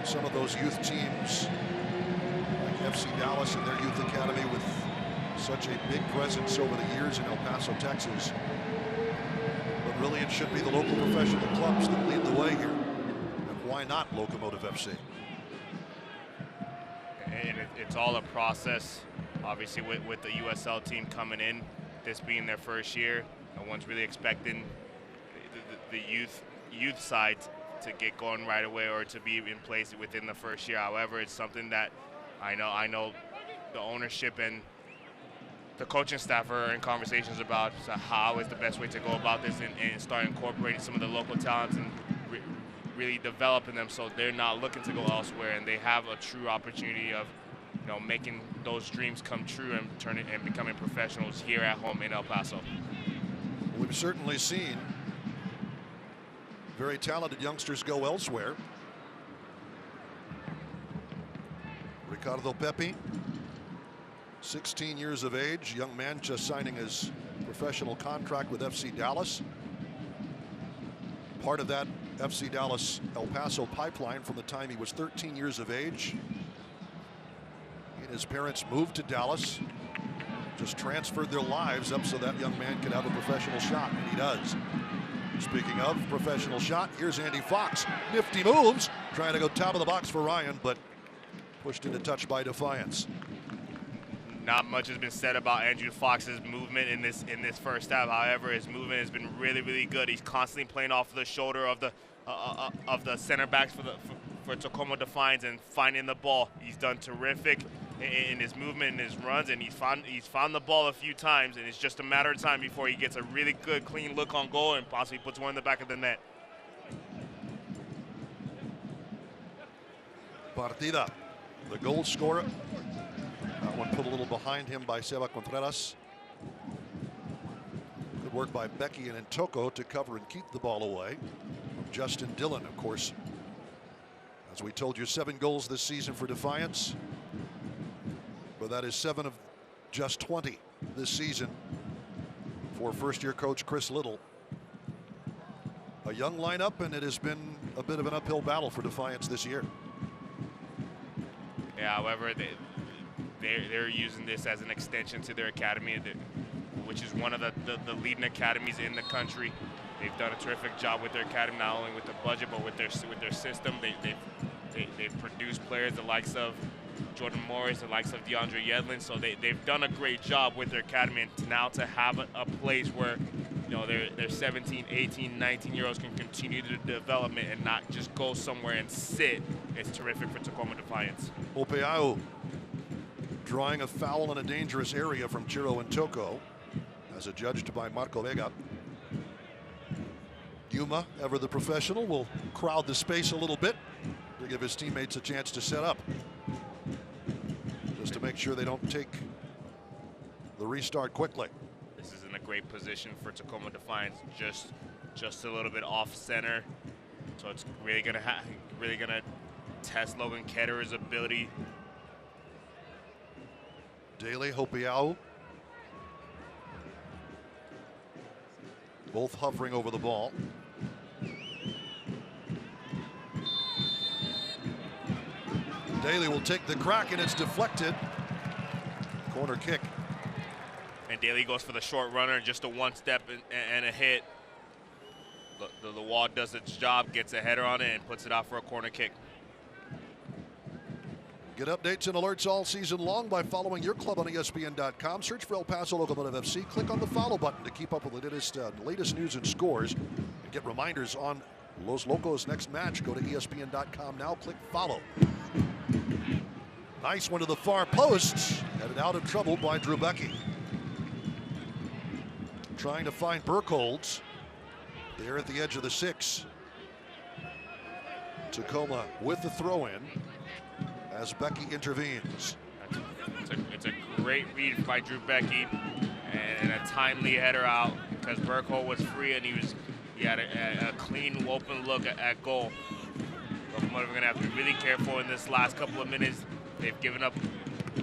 S1: some of those youth teams like FC Dallas and their youth academy with such a big presence over the years in El Paso, Texas. But Really, it should be the local professional clubs that lead the way here. And why not Locomotive FC?
S5: And it's all a process. Obviously, with the USL team coming in, this being their first year, no one's really expecting the youth side to get going right away or to be in place within the first year. However, it's something that I know the ownership and the coaching staff are in conversations about. So how is the best way to go about this and start incorporating some of the local talents and really developing them so they're not looking to go elsewhere and they have a true opportunity of, you know, making those dreams come true and turning and becoming professionals here at home in El Paso.
S1: We've certainly seen very talented youngsters go elsewhere. Ricardo Pepe, 16 years of age, young man just signing his professional contract with FC Dallas. Part of that FC Dallas El Paso pipeline from the time he was 13 years of age. He and his parents moved to Dallas, just transferred their lives up so that young man could have a professional shot, and he does. Speaking of professional shot, here's Andy Fox. Nifty moves, trying to go top of the box for Ryan, but pushed into touch by Defiance.
S5: Not much has been said about Andrew Fox's movement in this first half. However, his movement has been really good. He's constantly playing off the shoulder of the center backs for Tacoma Defiance and finding the ball. He's done terrific in his movement and his runs, and he's found the ball a few times, and it's just a matter of time before he gets a really good, clean look on goal and possibly puts one in the back of the net.
S1: Partita, the goal scorer. That one put a little behind him by Seba Contreras. Good work by Becky and Ntoko to cover and keep the ball away. Justin Dillon, of course. As we told you, 7 goals this season for Defiance. But that is 7 of just 20 this season for first-year coach Chris Little. A young lineup, and it has been a bit of an uphill battle for Defiance this year.
S5: Yeah, however, they're using this as an extension to their academy, which is one of the leading academies in the country. They've done a terrific job with their academy, not only with the budget but with their system. They've produced players the likes of Jordan Morris, the likes of DeAndre Yedlin. So they've done a great job with their academy, and now to have a place where, you know, their 17, 18, 19-year-olds can continue the development and not just go somewhere and sit. It's terrific for Tacoma Defiance.
S1: Opeau drawing a foul in a dangerous area from Chiro Ntoko, as adjudged by Marco Vega. Yuma, ever the professional, will crowd the space a little bit to give his teammates a chance to set up, just to make sure they don't take the restart quickly.
S5: This is in a great position for Tacoma Defiance, just a little bit off center, so it's really gonna test Logan Ketterer's ability.
S1: Daly, Hopiau, both hovering over the ball. Daly will take the crack, and it's deflected. Corner kick.
S5: And Daly goes for the short runner, just a one-step and a hit. The wall does its job, gets a header on it, and puts it out for a corner kick.
S1: Get updates and alerts all season long by following your club on ESPN.com. Search for El Paso Locomotive FC. Click on the follow button to keep up with the latest news and scores. And get reminders on Los Locos' next match. Go to ESPN.com now. Click follow. Nice one to the far post. Headed out of trouble by Drew Becky. Trying to find Burkholz. There at the edge of the 6. Tacoma with the throw-in as Becky intervenes.
S5: It's a great read by Drew Becky and a timely header out because Burkholz was free and he had a clean open look at goal. Locomotive are going to have to be really careful in this last couple of minutes. They've given up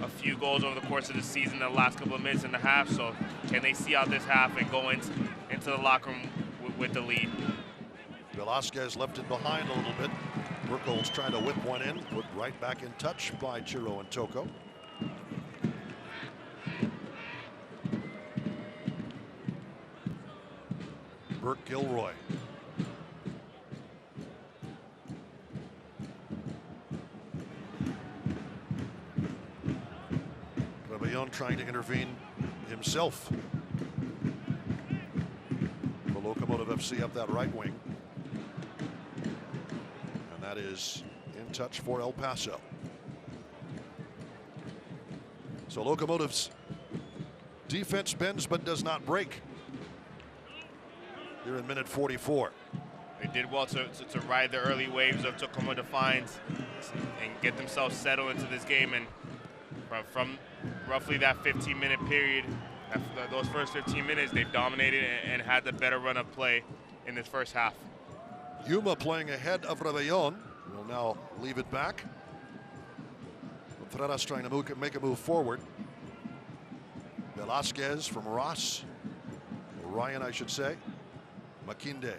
S5: a few goals over the course of the season in the last couple of minutes and a half, so can they see out this half and go into the locker room with the lead?
S1: Velasquez left it behind a little bit. Burkholz trying to whip one in, put right back in touch by Chiro Ntoko. Burke Gilroy. Rebellon trying to intervene himself. The Locomotive FC up that right wing. And that is in touch for El Paso. So Locomotive's defense bends but does not break here in minute 44.
S5: They did well to ride the early waves of Tacoma Defiance and get themselves settled into this game. And from roughly that 15-minute period, those first 15 minutes, they've dominated and had the better run of play in this first half.
S1: Yuma playing ahead of Rebellon will now leave it back. Contreras trying to make a move forward. Velasquez from Ross. Ryan, I should say. Makinde.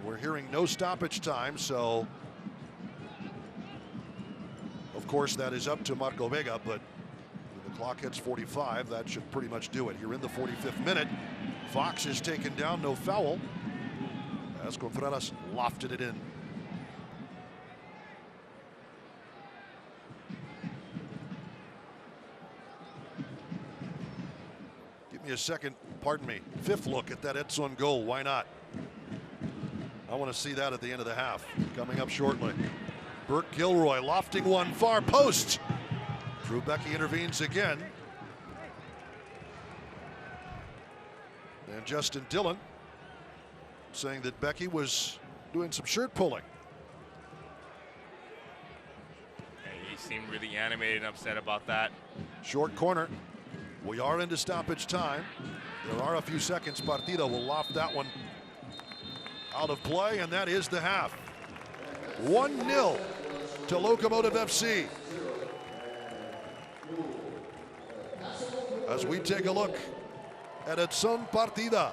S1: We're hearing no stoppage time, so of course that is up to Marco Vega, but when the clock hits 45, that should pretty much do it. Here in the 45th minute, Fox is taken down, no foul, as Contreras lofted it in. Give me a second, pardon me, fifth look at that Edson goal, why not? I want to see that at the end of the half, coming up shortly. Burke Gilroy lofting one far post. Drew Becky intervenes again. And Justin Dillon saying that Becky was doing some shirt pulling.
S5: He seemed really animated and upset about that.
S1: Short corner. We are into stoppage time. There are a few seconds. Partita will loft that one out of play, and that is the half. 1-0 to Locomotive FC. As we take a look at Anton Partita,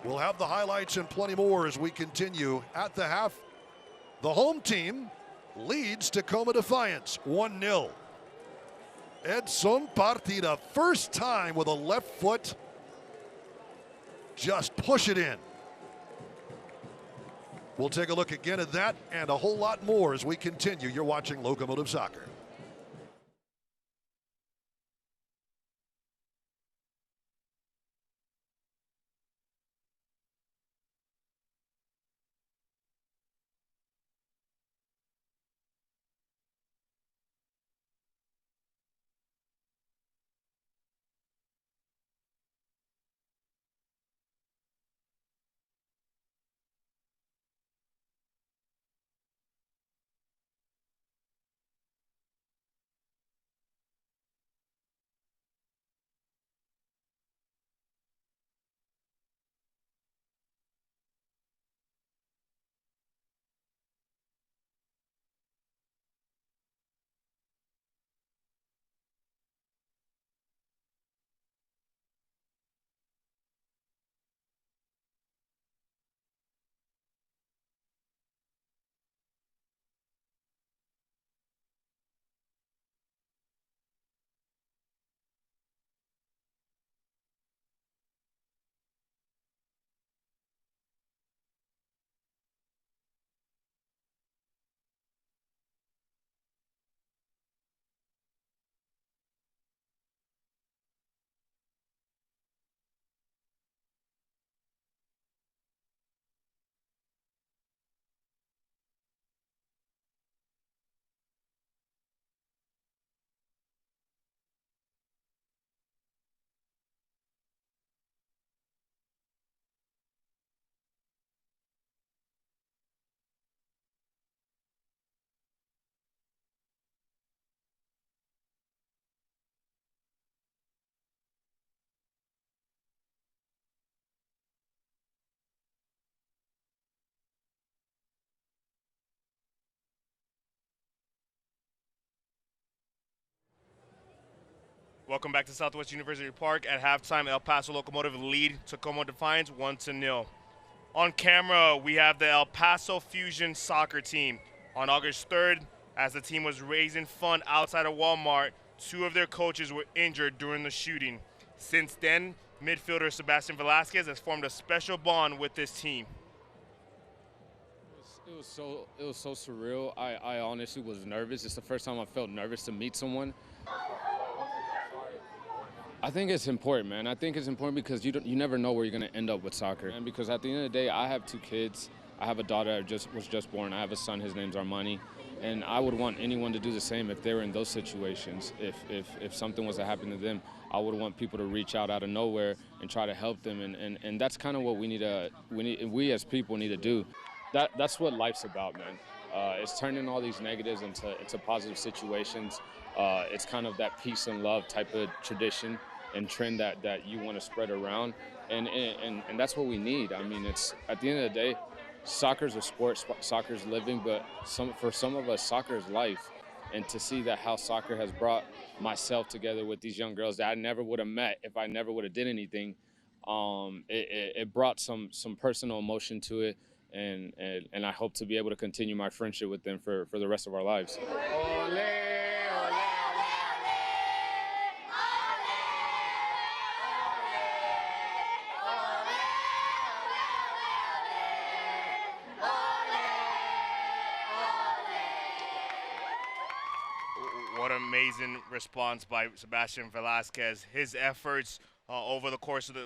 S1: we'll have the highlights and plenty more as we continue at the half. The home team leads Tacoma Defiance 1-0. Anton Partita, first time with a left foot, just push it in. We'll take a look again at that and a whole lot more as we continue. You're watching Locomotive Soccer.
S5: Welcome back to Southwest University Park. At halftime, El Paso Locomotive lead Tacoma Defiance 1-0. On camera, we have the El Paso Fusion soccer team. On August 3rd, as the team was raising fund outside of Walmart, 2 of their coaches were injured during the shooting. Since then, midfielder Sebastian Velasquez has formed a special bond with this team.
S8: It was so surreal. I honestly was nervous. It's the first time I felt nervous to meet someone. I think it's important, man. I think it's important because you never know where you're going to end up with soccer. And because at the end of the day, I have 2 kids. I have a daughter that was just born. I have a son. His name's Armani. And I would want anyone to do the same if they were in those situations. If something was to happen to them, I would want people to reach out of nowhere and try to help them. And that's kind of what we as people need to do. That's what life's about, man. It's turning all these negatives into positive situations. It's kind of that peace and love type of tradition and trend that you want to spread around. And that's what we need. I mean, it's at the end of the day, soccer's a sport, soccer's living, but for some of us, soccer is life. And to see that how soccer has brought myself together with these young girls that I never would have met if I never would have did anything, it brought some personal emotion to it. And I hope to be able to continue my friendship with them for the rest of our lives.
S5: What an amazing response by Sebastian Velasquez. His efforts over the course of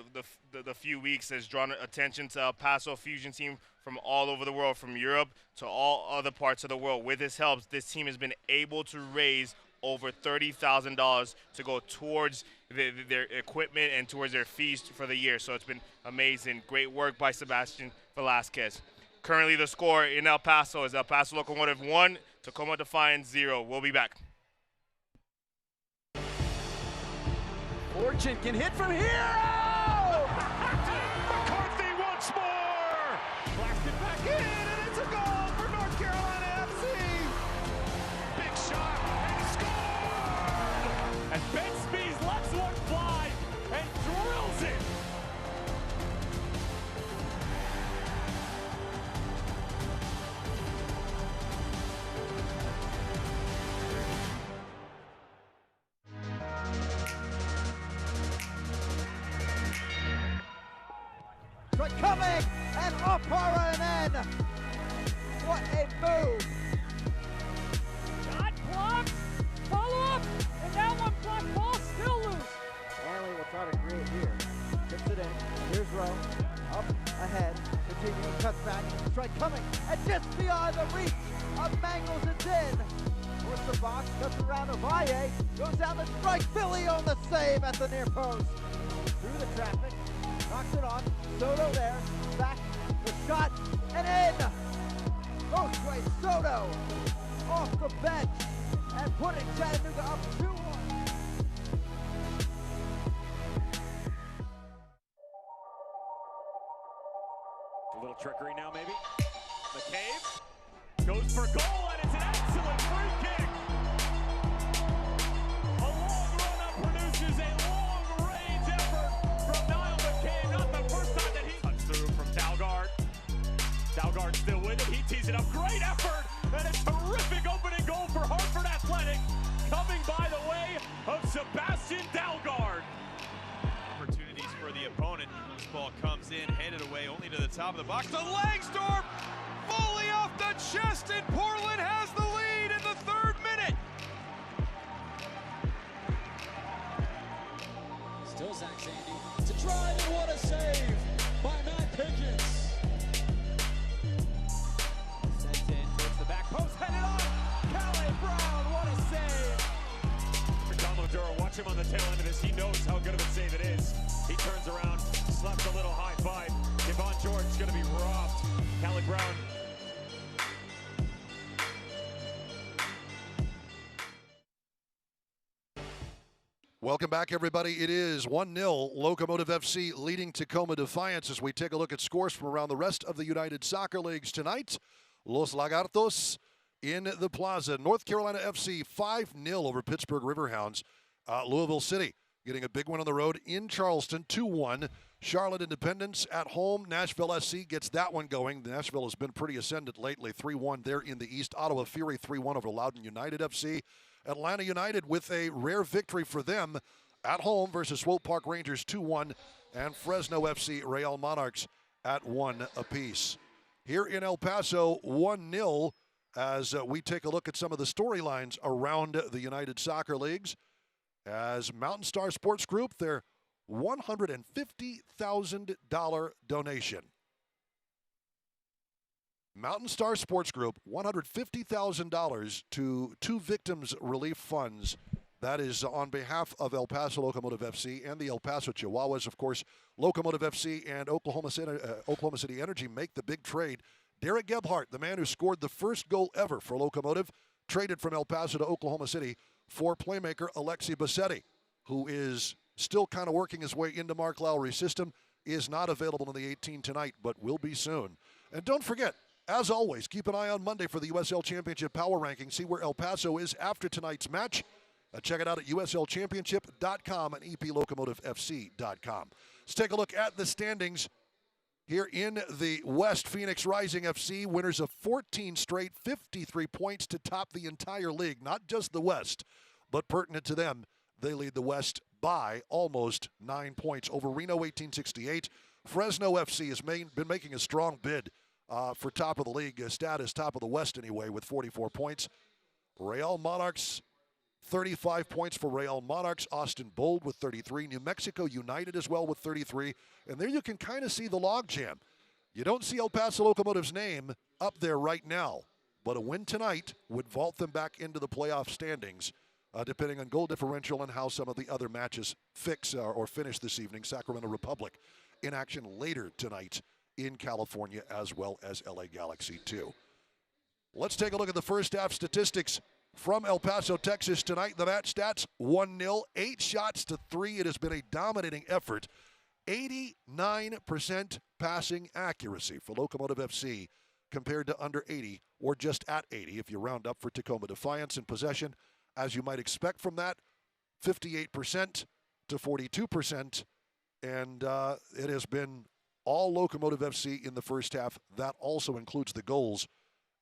S5: the few weeks has drawn attention to El Paso Fusion team from all over the world, from Europe to all other parts of the world. With his help, this team has been able to raise over $30,000 to go towards their equipment and towards their fees for the year. So it's been amazing. Great work by Sebastian Velasquez. Currently the score in El Paso is El Paso Locomotive 1, Tacoma Defiance 0. We'll be back.
S9: Fortune can hit from here. Oh! McCarthy once more. Blasted back in, and it's a goal for North Carolina FC. Big shot, and scored.
S4: And Ben Spees lets one fly and drills it.
S9: Coming and Opara and then what a move!
S4: Shot blocked, follow up, and that one blocked, ball still loose.
S9: Stanley will try to create here. Tips it in. Here's Rowe. Up ahead. Continuing cuts back. Strike coming and just beyond the reach of Mangles. It's in. Towards the box. Cuts around Ovalle. Goes down the strike. Philly on the save at the near post. Through the traffic. Knocks it on. Soto there. Back. The shot. And in. Josue Soto off the bench and putting Chattanooga up 2-1.
S4: A little trickery now, maybe. McCabe goes for goal, and it's an excellent free kick. A long run-up produces a long-range effort from Niall McCabe. Not the first time that he cuts through from Dalgard. Dalgard still with it. He tees it up. Great effort, and a terrific opening goal for Hartford Athletic, coming by the way of Sebastian Dalgard.
S10: Opportunities for the opponent. This ball comes in, headed away only to the top of the box. To Langsdorff, fully off the chest, and Portland has the lead in the 3rd minute.
S11: Still Zach Zandy to drive, and what a save by Matt Pickens.
S4: Sent in towards the back post, headed on. Calais Brown, what a save. Ricardo Pepe, watch him on the tail end of this. He knows how good of a save it is. He turns around, slaps a little high five. Devon George's going to be robbed. Calais Brown.
S1: Welcome back, everybody. It is 1-0 Locomotive FC leading Tacoma Defiance as we take a look at scores from around the rest of the United Soccer Leagues tonight. Los Lagartos in the Plaza. North Carolina FC 5-0 over Pittsburgh Riverhounds. Louisville City getting a big one on the road in Charleston, 2-1. Charlotte Independence at home. Nashville SC gets that one going. Nashville has been pretty ascendant lately, 3-1 there in the East. Ottawa Fury 3-1 over Loudoun United FC. Atlanta United with a rare victory for them at home versus Swope Park Rangers 2-1, and Fresno FC Real Monarchs at 1 apiece. Here in El Paso, 1-0 as we take a look at some of the storylines around the United Soccer Leagues. As Mountain Star Sports Group, their $150,000 donation. Mountain Star Sports Group, $150,000 to two victims' relief funds. That is on behalf of El Paso Locomotive FC and the El Paso Chihuahuas. Of course, Locomotive FC and Oklahoma City Energy make the big trade. Derek Gebhardt, the man who scored the first goal ever for Locomotive, traded from El Paso to Oklahoma City for playmaker Alexi Bassetti, who is still kind of working his way into Mark Lowry's system, is not available in the 18 tonight, but will be soon. And don't forget, as always, keep an eye on Monday for the USL Championship Power Ranking. See where El Paso is after tonight's match. Check it out at uslchampionship.com and eplocomotivefc.com. Let's take a look at the standings here in the West. Phoenix Rising FC, winners of 14 straight, 53 points to top the entire league. Not just the West, but pertinent to them, they lead the West by almost 9 points over Reno 1868. Fresno FC has been making a strong bid for top of the league status, top of the West anyway, with 44 points. Real Monarchs, 35 points for Real Monarchs. Austin Bold with 33. New Mexico United as well with 33. And there you can kind of see the logjam. You don't see El Paso Locomotive's name up there right now, but a win tonight would vault them back into the playoff standings, depending on goal differential and how some of the other matches fix or finish this evening. Sacramento Republic in action later tonight in California, as well as LA Galaxy 2. Let's take a look at the first half statistics from El Paso, Texas tonight. The match stats, 1-0, 8 shots to 3. It has been a dominating effort. 89% passing accuracy for Locomotive FC compared to under 80, or just at 80 if you round up for Tacoma Defiance. In possession, as you might expect from that, 58% to 42%. And it has been all Locomotive FC in the first half. That also includes the goals.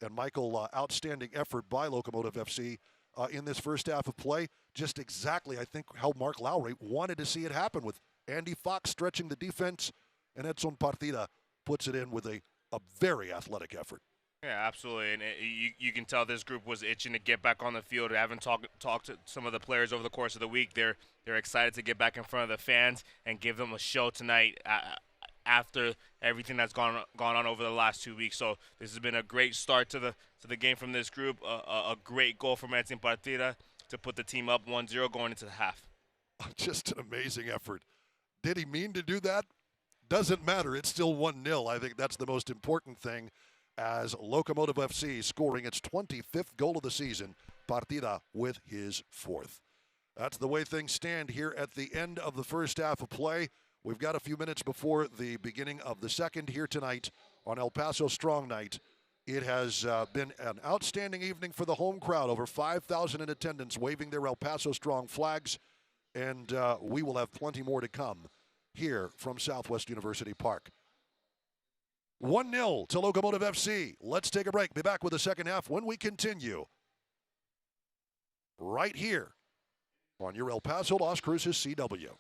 S1: And Michael, outstanding effort by Locomotive FC in this first half of play. Just exactly, I think, how Mark Lowry wanted to see it happen, with Andy Fox stretching the defense, and Anton Partita puts it in with a very athletic effort.
S5: Yeah, absolutely. And you can tell this group was itching to get back on the field. I haven't talked to some of the players over the course of the week. They're excited to get back in front of the fans and give them a show tonight after everything that's gone on over the last 2 weeks. So this has been a great start to the game from this group. A great goal from Anton Partita to put the team up 1-0 going into the half.
S1: Just an amazing effort. Did he mean to do that? Doesn't matter. It's still 1-0. I think that's the most important thing, as Locomotive FC scoring its 25th goal of the season. Partita with his 4th. That's the way things stand here at the end of the first half of play. We've got a few minutes before the beginning of the second here tonight on El Paso Strong Night. It has been an outstanding evening for the home crowd. Over 5,000 in attendance waving their El Paso Strong flags. And we will have plenty more to come here from Southwest University Park. 1-0 to Locomotive FC. Let's take a break. Be back with the second half when we continue right here on your El Paso Las Cruces CW.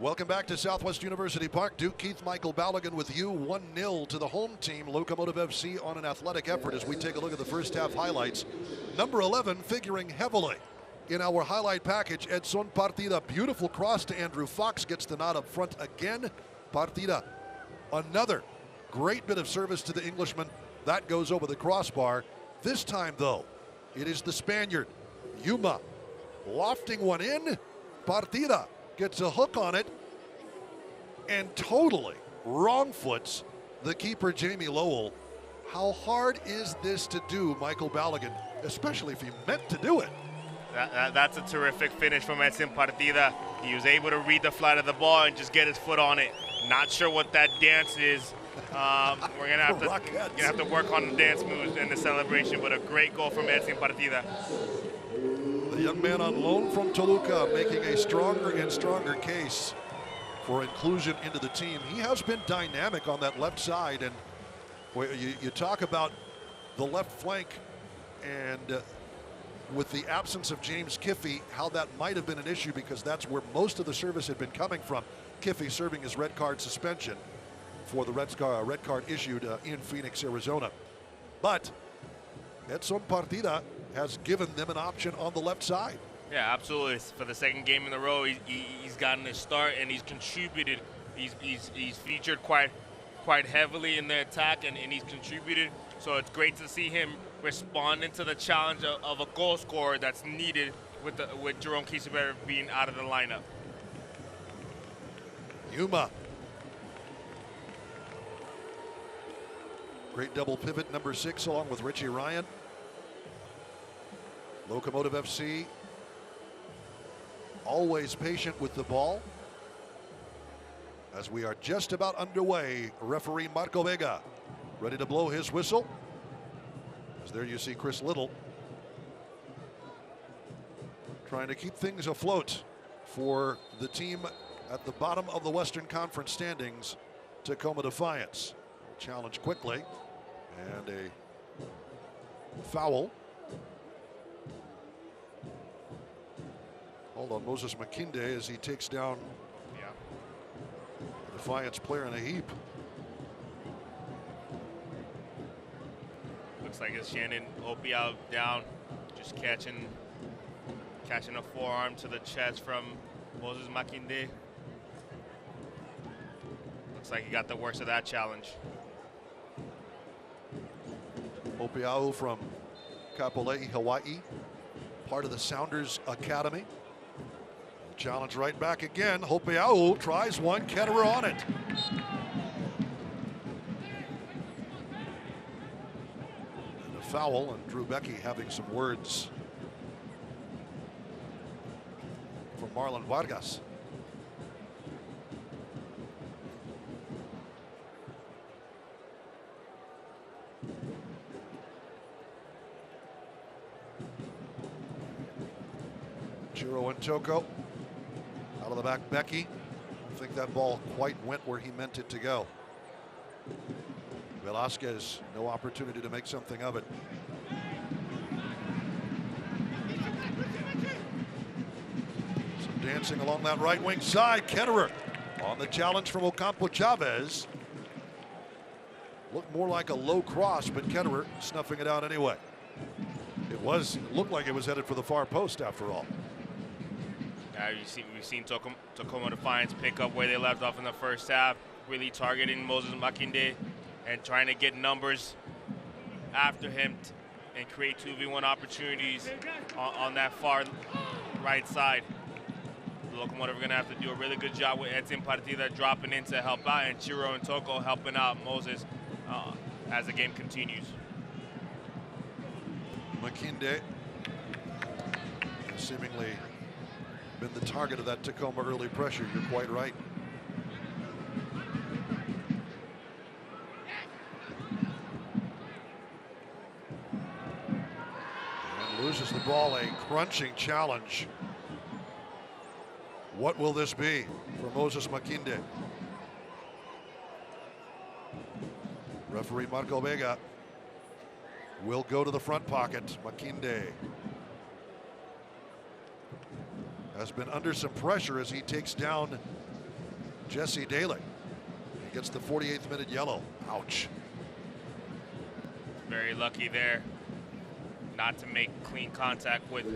S1: Welcome back to Southwest University Park. Duke Keith, Michael Balogun with you. 1-0 to the home team, Locomotive FC, on an athletic effort as we take a look at the first half highlights. Number 11 figuring heavily in our highlight package, Anton Partita. Beautiful cross to Andrew Fox, gets the nod up front again. Partita, another great bit of service to the Englishman. That goes over the crossbar. This time, though, it is the Spaniard, Yuma, lofting one in. Partita gets a hook on it and totally wrong foots the keeper, Jamie Lowell. How hard is this to do, Michael Balogun, especially if he meant to do it?
S5: That's a terrific finish from Anton Partita. He was able to read the flight of the ball and just get his foot on it. Not sure what that dance is. We're gonna have to work on the dance moves and the celebration, but a great goal from Anton Partita.
S1: The young man on loan from Toluca making a stronger and stronger case for inclusion into the team. He has been dynamic on that left side, and you talk about the left flank and with the absence of James Kiffey, how that might have been an issue because that's where most of the service had been coming from. Kiffey serving his red card suspension for the red card issued in Phoenix, Arizona. But Anton Partita has given them an option on the left side.
S5: Yeah, absolutely. For the second game in a row, he's gotten his start and he's contributed. He's featured quite heavily in the attack and he's contributed. So it's great to see him responding to the challenge of a goal scorer that's needed with Jerome Kiesebetter being out of the lineup.
S1: Yuma. Great double pivot, number 6, along with Richie Ryan. Locomotive FC always patient with the ball. As we are just about underway, referee Marco Vega ready to blow his whistle. As there you see Chris Little trying to keep things afloat for the team at the bottom of the Western Conference standings, Tacoma Defiance. Challenge quickly, and a foul. Hold on, Moses Makinde as he takes down the Defiance player in a heap.
S5: Looks like it's Shannon Opiao down, just catching a forearm to the chest from Moses Makinde. Looks like he got the worst of that challenge.
S1: Opiao from Kapolei, Hawaii, part of the Sounders Academy. Challenge right back again. Opiao tries one, Ketterer on it. And a foul, and Drew Becky having some words from Marlon Vargas. Chiro and Toko out of the back. Becky, I think that ball quite went where he meant it to go. Velasquez, no opportunity to make something of it. Some dancing along that right wing side. Ketterer on the challenge from Ocampo Chavez. Looked more like a low cross, but Ketterer snuffing it out anyway. It looked like it was headed for the far post after all.
S5: We've seen Tacoma Defiance pick up where they left off in the first half, really targeting Moses Makinde and trying to get numbers after him and create 2v1 opportunities on that far right side. The Locomotive are going to have to do a really good job with Anton Partita dropping in to help out, and Chiro and Toko helping out Moses as the game continues.
S1: Makinde seemingly been the target of that Tacoma early pressure. You're quite right. And loses the ball. A crunching challenge. What will this be for Moses Makinde? Referee Marco Vega will go to the front pocket. Makinde has been under some pressure as he takes down Jesse Dillon. He gets the 48th minute yellow. Ouch.
S5: Very lucky there not to make clean contact with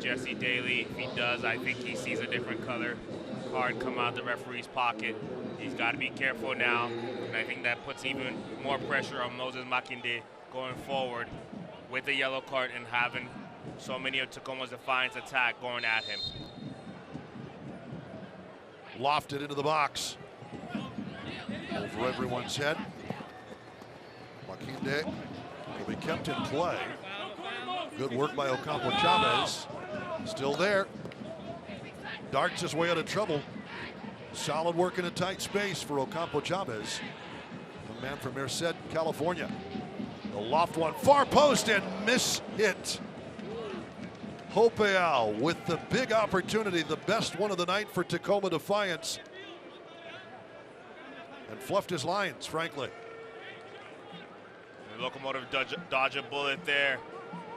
S5: Jesse Daly. If he does, I think he sees a different color card come out the referee's pocket. He's got to be careful now, and I think that puts even more pressure on Moses Makinde going forward with the yellow card and having so many of Tacoma's Defiance attack going at him.
S1: Lofted into the box. Over everyone's head. Makinde will be kept in play. Good work by Ocampo Chavez. Still there. Darts his way out of trouble. Solid work in a tight space for Ocampo Chavez. The man from Merced, California. The loft one, far post and miss hit. Hopeau with the big opportunity, the best one of the night for Tacoma Defiance. And fluffed his lines, frankly.
S5: The Locomotive dodge a bullet there.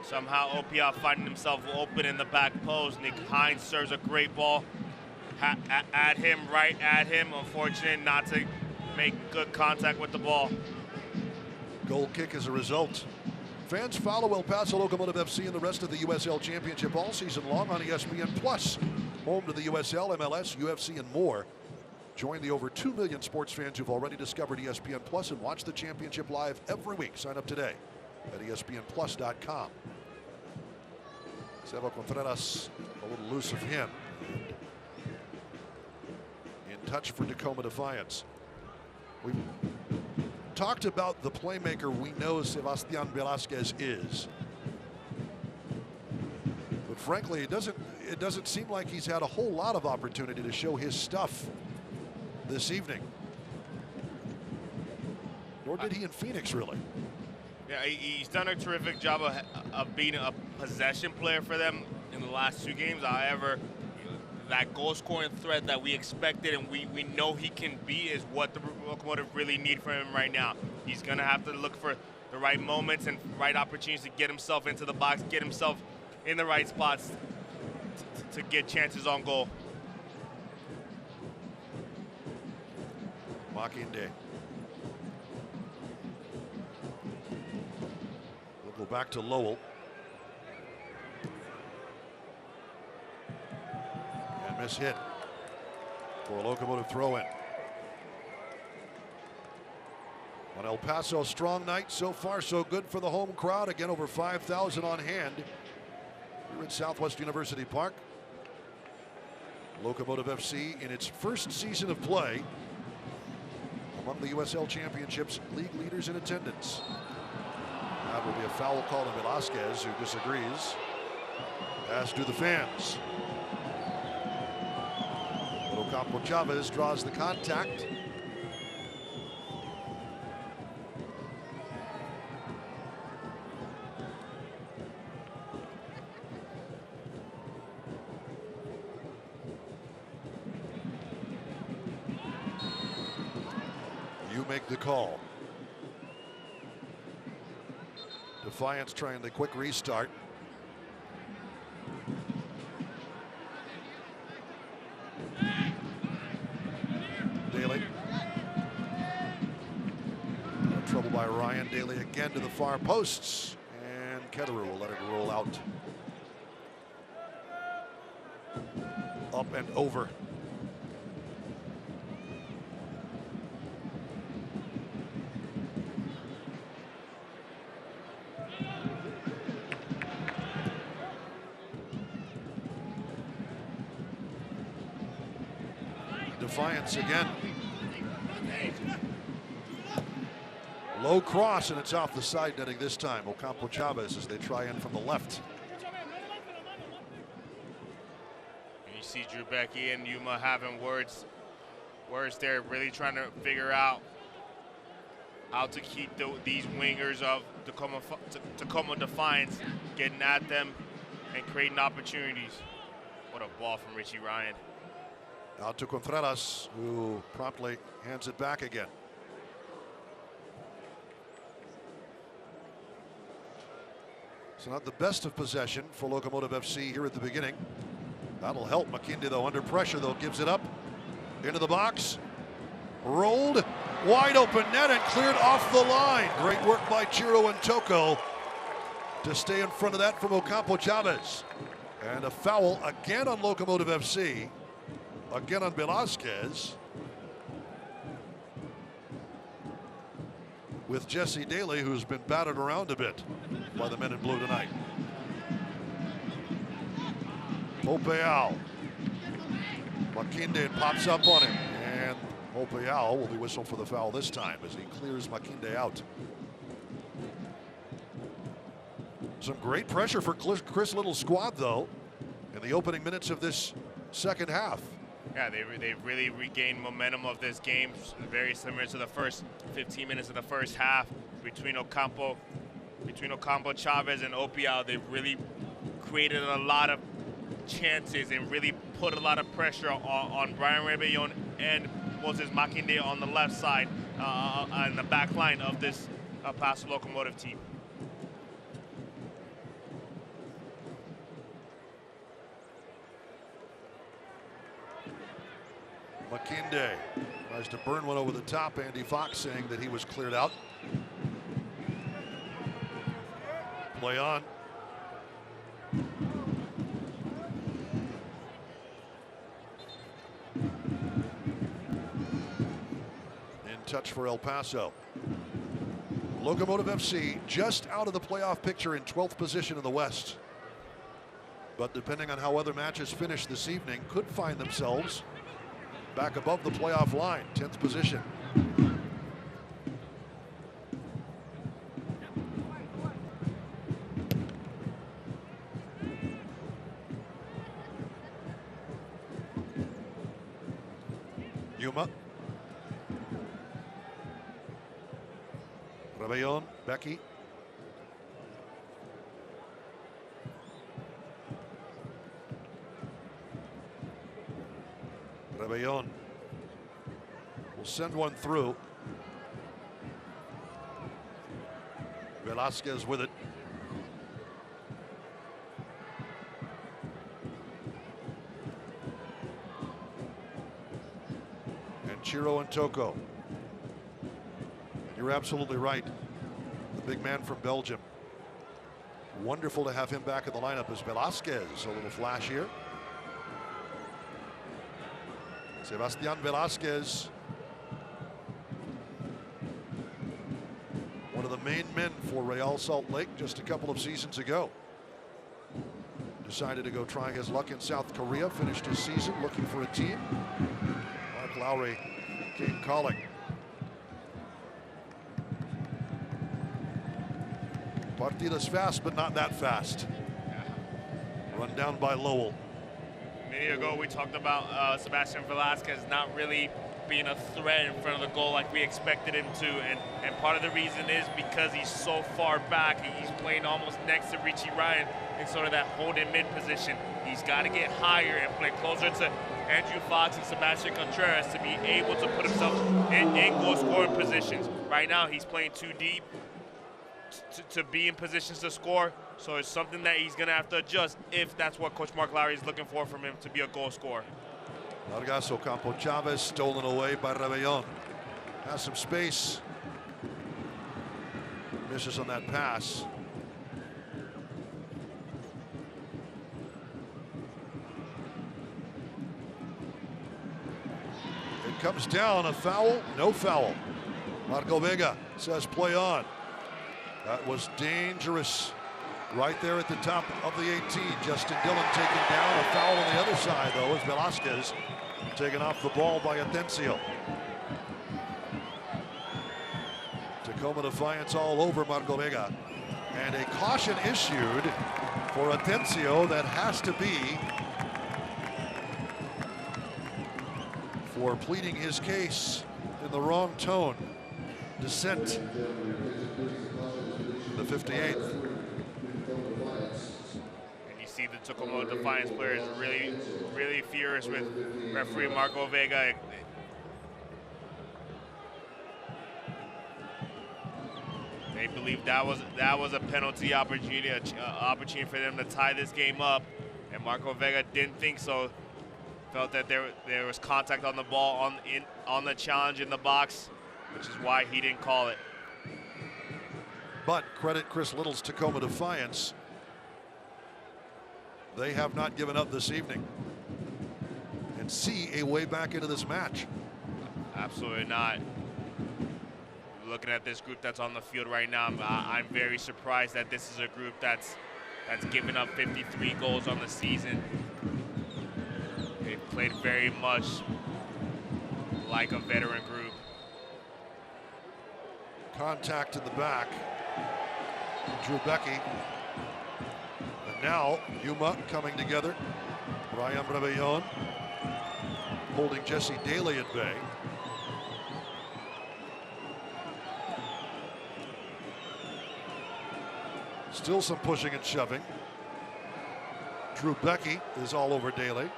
S5: Somehow Opia finding himself open in the back post. Nick Hines serves a great ball at him, right at him. Unfortunate not to make good contact with the ball.
S1: Goal kick as a result. Fans follow El Paso Locomotive FC and the rest of the USL Championship all season long on ESPN Plus. Home to the USL, MLS, UFC, and more. Join the over 2 million sports fans who've already discovered ESPN Plus and watch the championship live every week. Sign up today at ESPNplus.com. Seba Contreras, a little loose of him. In touch for Tacoma Defiance. We've talked about the playmaker we know Sebastian Velasquez is. But frankly, it doesn't seem like he's had a whole lot of opportunity to show his stuff this evening. Nor did he in Phoenix, really.
S5: Yeah, he's done a terrific job of being a possession player for them in the last 2 games. However, that goal-scoring threat that we expected and we know he can be is what the Locomotive really need from him right now. He's going to have to look for the right moments and right opportunities to get himself into the box, get himself in the right spots to get chances on goal.
S1: Makinde. We'll go back to Lowell. And miss hit for a Locomotive throw-in. On El Paso, strong night. So far, so good for the home crowd. Again, over 5,000 on hand here at Southwest University Park. Locomotive FC in its first season of play among the USL Championships league leaders in attendance. That will be a foul call to Velasquez, who disagrees, as do the fans. But Ocampo Chavez draws the contact. You make the call. Defiance trying the quick restart. Daly. Trouble by Ryan. Daly again to the far posts. And Ketterer will let it roll out. Up and over. Defiance again. Low cross, and it's off the side netting this time. Ocampo Chavez as they try in from the left.
S5: And you see Drew Becky and Yuma having words there, really trying to figure out how to keep these wingers of Tacoma Defiance getting at them and creating opportunities. What a ball from Richie Ryan.
S1: Out to Contreras, who promptly hands it back again. So not the best of possession for Locomotive FC here at the beginning. That'll help Makinde, though, under pressure, though, gives it up into the box. rolled, wide open net and cleared off the line. Great work by Chiro and Toko to stay in front of that from Ocampo Chavez. And a foul again on Locomotive FC, again on Velasquez, with Jesse Daly, who's been battered around a bit by the men in blue tonight. Hopeal. Makinde pops up on him, and Hopeal will be whistled for the foul this time as he clears Makinde out. Some great pressure for Chris Little's squad, though, in the opening minutes of this second half.
S5: Yeah, they really regained momentum of this game, very similar to the first 15 minutes of the first half between Ocampo Chavez and Hopeal. They've really created a lot of chances and really put a lot of pressure on Brian Rebellon and Moses Makinde on the left side on the back line of this Paso Locomotive team.
S1: Makinde tries to burn one over the top. Andy Fox saying that he was cleared out. Play on. In touch for El Paso. Locomotive FC just out of the playoff picture in 12th position in the West. But depending on how other matches finish this evening, could find themselves back above the playoff line, 10th position. Yuma. Rebellon, Becky. Rebellon will send one through. Velasquez with it. And Chiro and Toko. You're absolutely right. The big man from Belgium. Wonderful to have him back in the lineup as Velasquez. A little flash here. Sebastian Velasquez, one of the main men for Real Salt Lake just a couple of seasons ago. Decided to go try his luck in South Korea, finished his season looking for a team. Mark Lowry came calling. Partita's fast, but not that fast. Run down by Lowell.
S5: A minute ago, we talked about Sebastian Velasquez not really being a threat in front of the goal like we expected him to, and part of the reason is because he's so far back. He's playing almost next to Richie Ryan in sort of that holding mid position. He's got to get higher and play closer to Andrew Fox and Sebastian Contreras to be able to put himself in goal scoring positions. Right now, he's playing too deep to be in positions to score. So it's something that he's going to have to adjust if that's what Coach Mark Lowry is looking for from him to be a goal scorer.
S1: Vargas Ocampo Chavez stolen away by Rebellon. Has some space. Misses on that pass. It comes down. A foul? No foul. Marco Vega says play on. That was dangerous. Right there at the top of the 18. Justin Dillon taken down. A foul on the other side, though, as Velasquez taken off the ball by Atencio. Tacoma Defiance all over Marco Vega. And a caution issued for Atencio that has to be for pleading his case in the wrong tone. Dissent. The 58th.
S5: See the Tacoma Defiance players really furious with referee Marco Vega. They believe that was a penalty opportunity for them to tie this game up, and Marco Vega didn't think so. Felt that there was contact on the ball on the challenge in the box, which is why he didn't call it.
S1: But credit Chris Little's Tacoma Defiance. They have not given up this evening and see a way back into this match.
S5: Absolutely not. Looking at this group that's on the field right now, I'm very surprised that this is a group that's given up 53 goals on the season. They've played very much like a veteran group.
S1: Contact in the back. Drew Becky. And now Yuma coming together. Brian Rebellon holding Jesse Daly at bay. Still some pushing and shoving. Drew Becky is all over Daly.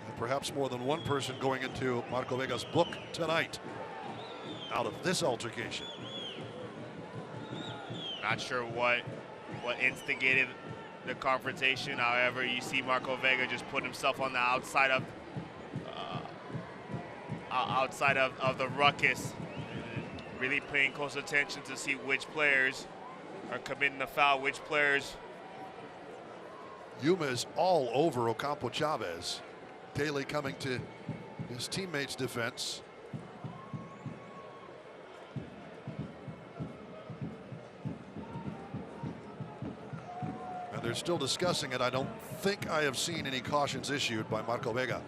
S1: And perhaps more than one person going into Marco Vega's book tonight out of this altercation.
S5: Not sure what instigated the confrontation. However, you see Marco Vega just put himself on the outside of the ruckus, really paying close attention to see which players are committing the foul, which players.
S1: Yuma is all over Ocampo Chavez. Daly coming to his teammates' defense. And they're still discussing it. I don't think I have seen any cautions issued by Marco Vega.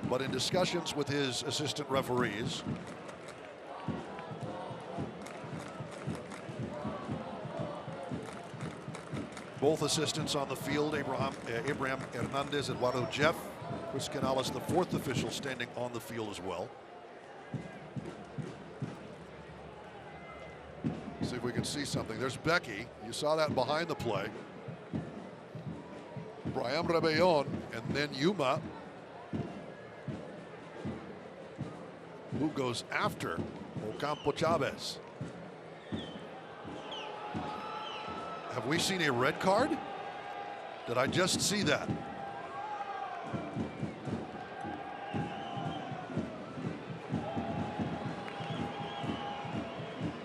S1: But in discussions with his assistant referees, both assistants on the field, Abraham Hernandez, Eduardo Jeff, Chris Canales, the fourth official, standing on the field as well. See if we can see something. There's Becky. You saw that behind the play. Brian Rebellon, and then Yuma, who goes after Ocampo Chavez. Have we seen a red card? Did I just see that?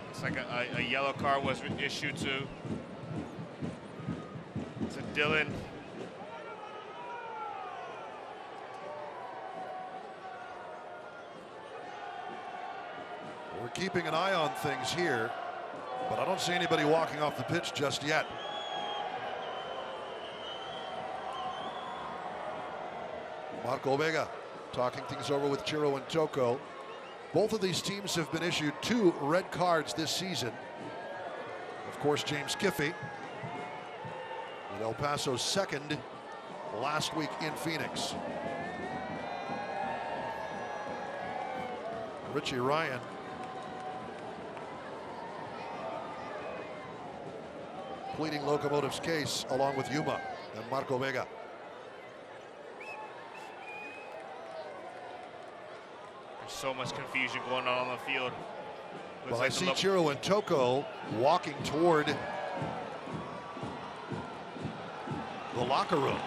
S5: Looks like a yellow card was issued to Dillon.
S1: We're keeping an eye on things here, but I don't see anybody walking off the pitch just yet. Marco Vega talking things over with Chiro and Toko. Both of these teams have been issued 2 red cards this season. Of course, James Kiffey with El Paso's second last week in Phoenix. Richie Ryan pleading Locomotive's case along with Yuma and Marco Vega.
S5: There's so much confusion going on the field.
S1: Well, I see Chiro and Toko walking toward the locker room.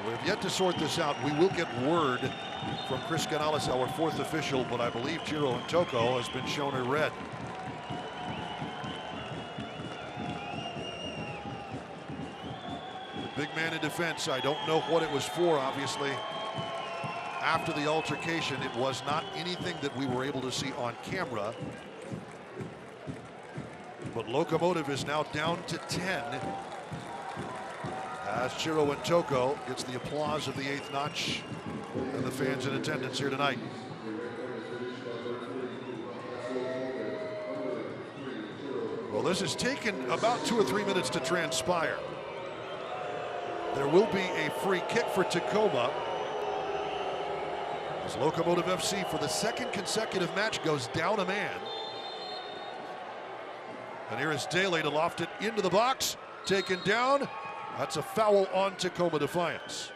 S1: We have yet to sort this out. We will get word from Chris Canales, our fourth official, but I believe Chiro and Toko has been shown a red. The big man in defense, I don't know what it was for, obviously. After the altercation, it was not anything that we were able to see on camera. But Locomotive is now down to 10. As Chiro and Toko gets the applause of the 8th notch and the fans in attendance here tonight. Well, this has taken about 2 or 3 minutes to transpire. There will be a free kick for Tacoma as Locomotive FC, for the second consecutive match, goes down a man. And here is Daly to loft it into the box, taken down. That's a foul on Tacoma Defiance.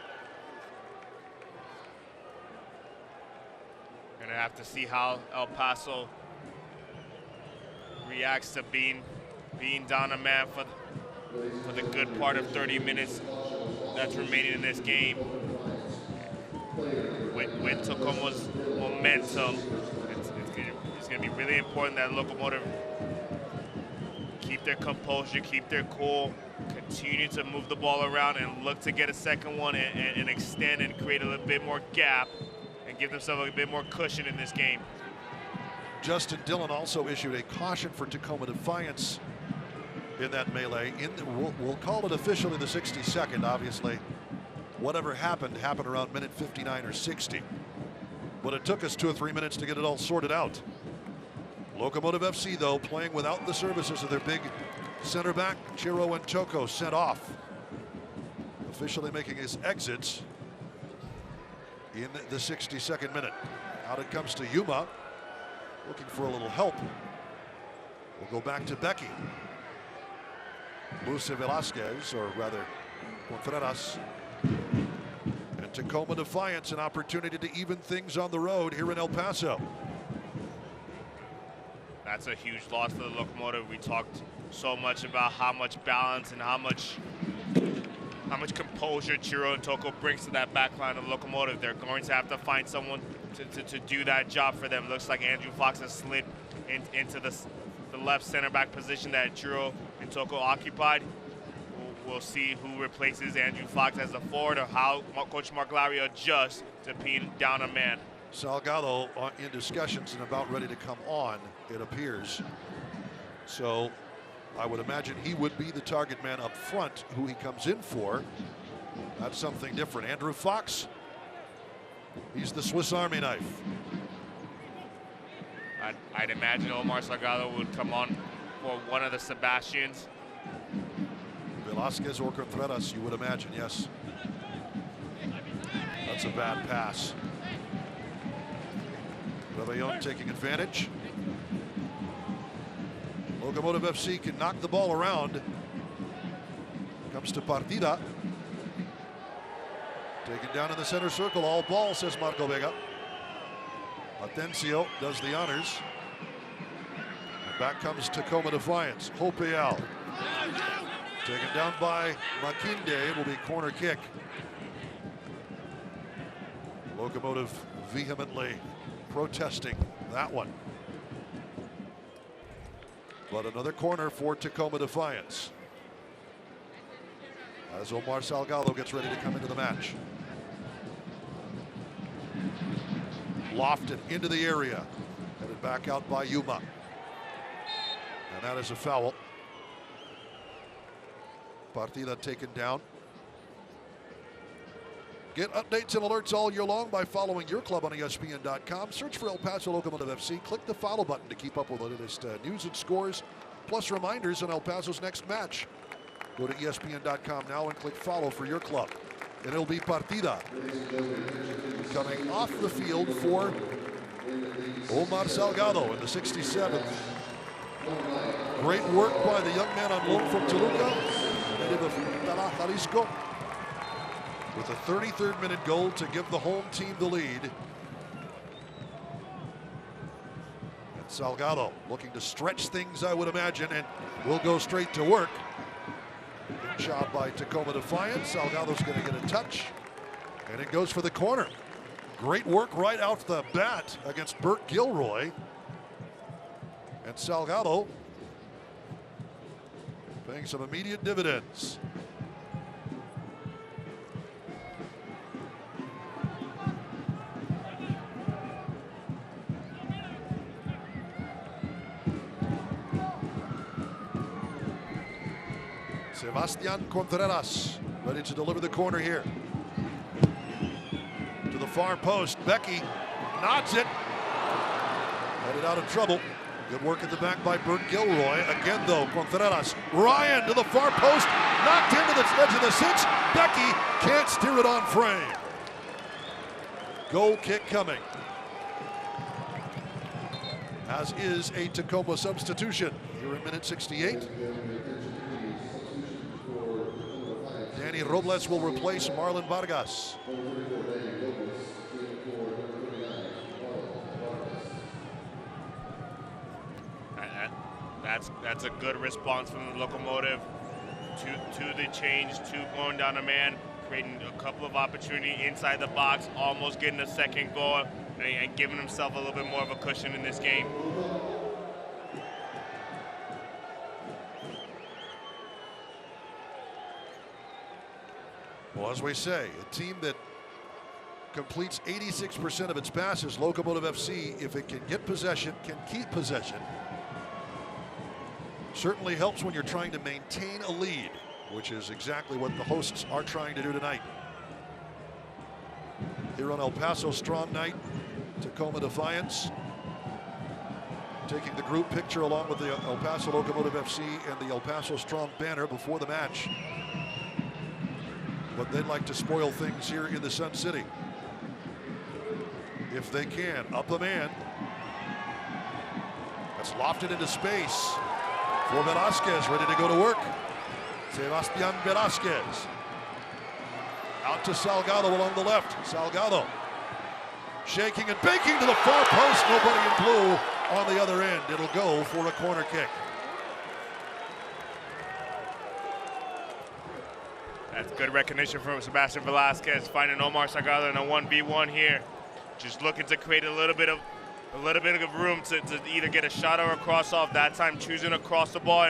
S5: have to see how El Paso reacts to being down a man for the good part of 30 minutes that's remaining in this game. With Tacoma's momentum, it's going to be really important that Locomotive keep their composure, keep their cool, continue to move the ball around and look to get a second one and extend and create a little bit more gap and give themselves a bit more cushion in this game.
S1: Justin Dillon also issued a caution for Tacoma Defiance in that melee. We'll call it official in the 62nd, obviously. Whatever happened around minute 59 or 60. But it took us 2 or 3 minutes to get it all sorted out. Locomotive FC, though, playing without the services of their big center back, Chiro and Choco, sent off. Officially making his exits in the 62nd minute. Out it comes to Yuma, looking for a little help. We'll go back to Becky. Luce Velasquez, or rather Contreras. And Tacoma Defiance, an opportunity to even things on the road here in El Paso.
S5: That's a huge loss for the Locomotive. We talked so much about how much balance and how much composure Chiro and Toko brings to that back line of Locomotive. They're going to have to find someone to do that job for them. Looks like Andrew Fox has slid into the left center back position that Chiro and Toko occupied. We'll see who replaces Andrew Fox as a forward or how Coach Mark Lowry adjusts to pin down a man.
S1: Salgado in discussions and about ready to come on, it appears. So I would imagine he would be the target man up front, who he comes in for. That's something different. Andrew Fox, he's the Swiss Army knife.
S5: I'd imagine Omar Salgado would come on for one of the Sebastians.
S1: Velasquez or Contreras, you would imagine, yes. That's a bad pass. Rebellon taking advantage. Locomotive FC can knock the ball around. Comes to Partita. Taken down in the center circle. All ball, says Marco Vega. Atencio does the honors. And back comes Tacoma Defiance. Hopeal. Taken down by Makinde. It will be corner kick. Locomotive vehemently protesting that one. But another corner for Tacoma Defiance as Omar Salgado gets ready to come into the match. Lofted into the area. Headed back out by Yuma. And that is a foul. Partida taken down. Get updates and alerts all year long by following your club on ESPN.com. Search for El Paso Locomotive FC. Click the follow button to keep up with the latest news and scores, plus reminders on El Paso's next match. Go to ESPN.com now and click follow for your club. And it'll be Partida coming off the field for Omar Salgado in the 67th. Great work by the young man on loan from Toluca, native of Jalisco, with a 33rd minute goal to give the home team the lead. And Salgado looking to stretch things, I would imagine, and will go straight to work. Good job by Tacoma Defiance. Salgado's going to get a touch, and it goes for the corner. Great work right out the bat against Burt Gilroy. And Salgado paying some immediate dividends. Sebastian Contreras ready to deliver the corner here. To the far post, Becky nods it. Headed out of trouble. Good work at the back by Burt Gilroy. Again though, Contreras. Ryan to the far post. Knocked into the edge of the six. Becky can't steer it on frame. Goal kick coming. As is a Tacoma substitution here in minute 68. Danny Robles will replace Marlon Vargas.
S5: That's a good response from the Locomotive to the change, to going down a man, creating a couple of opportunities inside the box, almost getting a second goal, and giving himself a little bit more of a cushion in this game.
S1: Well, as we say, a team that completes 86% of its passes, Locomotive FC, if it can get possession, can keep possession. Certainly helps when you're trying to maintain a lead, which is exactly what the hosts are trying to do tonight. Here on El Paso Strong Night, Tacoma Defiance taking the group picture along with the El Paso Locomotive FC and the El Paso Strong banner before the match. But they'd like to spoil things here in the Sun City. If they can, up the man. That's lofted into space for Velasquez, ready to go to work. Sebastian Velasquez. Out to Salgado along the left. Salgado shaking and baking to the far post. Nobody in blue on the other end. It'll go for a corner kick.
S5: That's good recognition from Sebastian Velasquez, finding Omar Salgado in a 1v1 here. Just looking to create a little bit of room to either get a shot or a cross off. That time choosing to cross the ball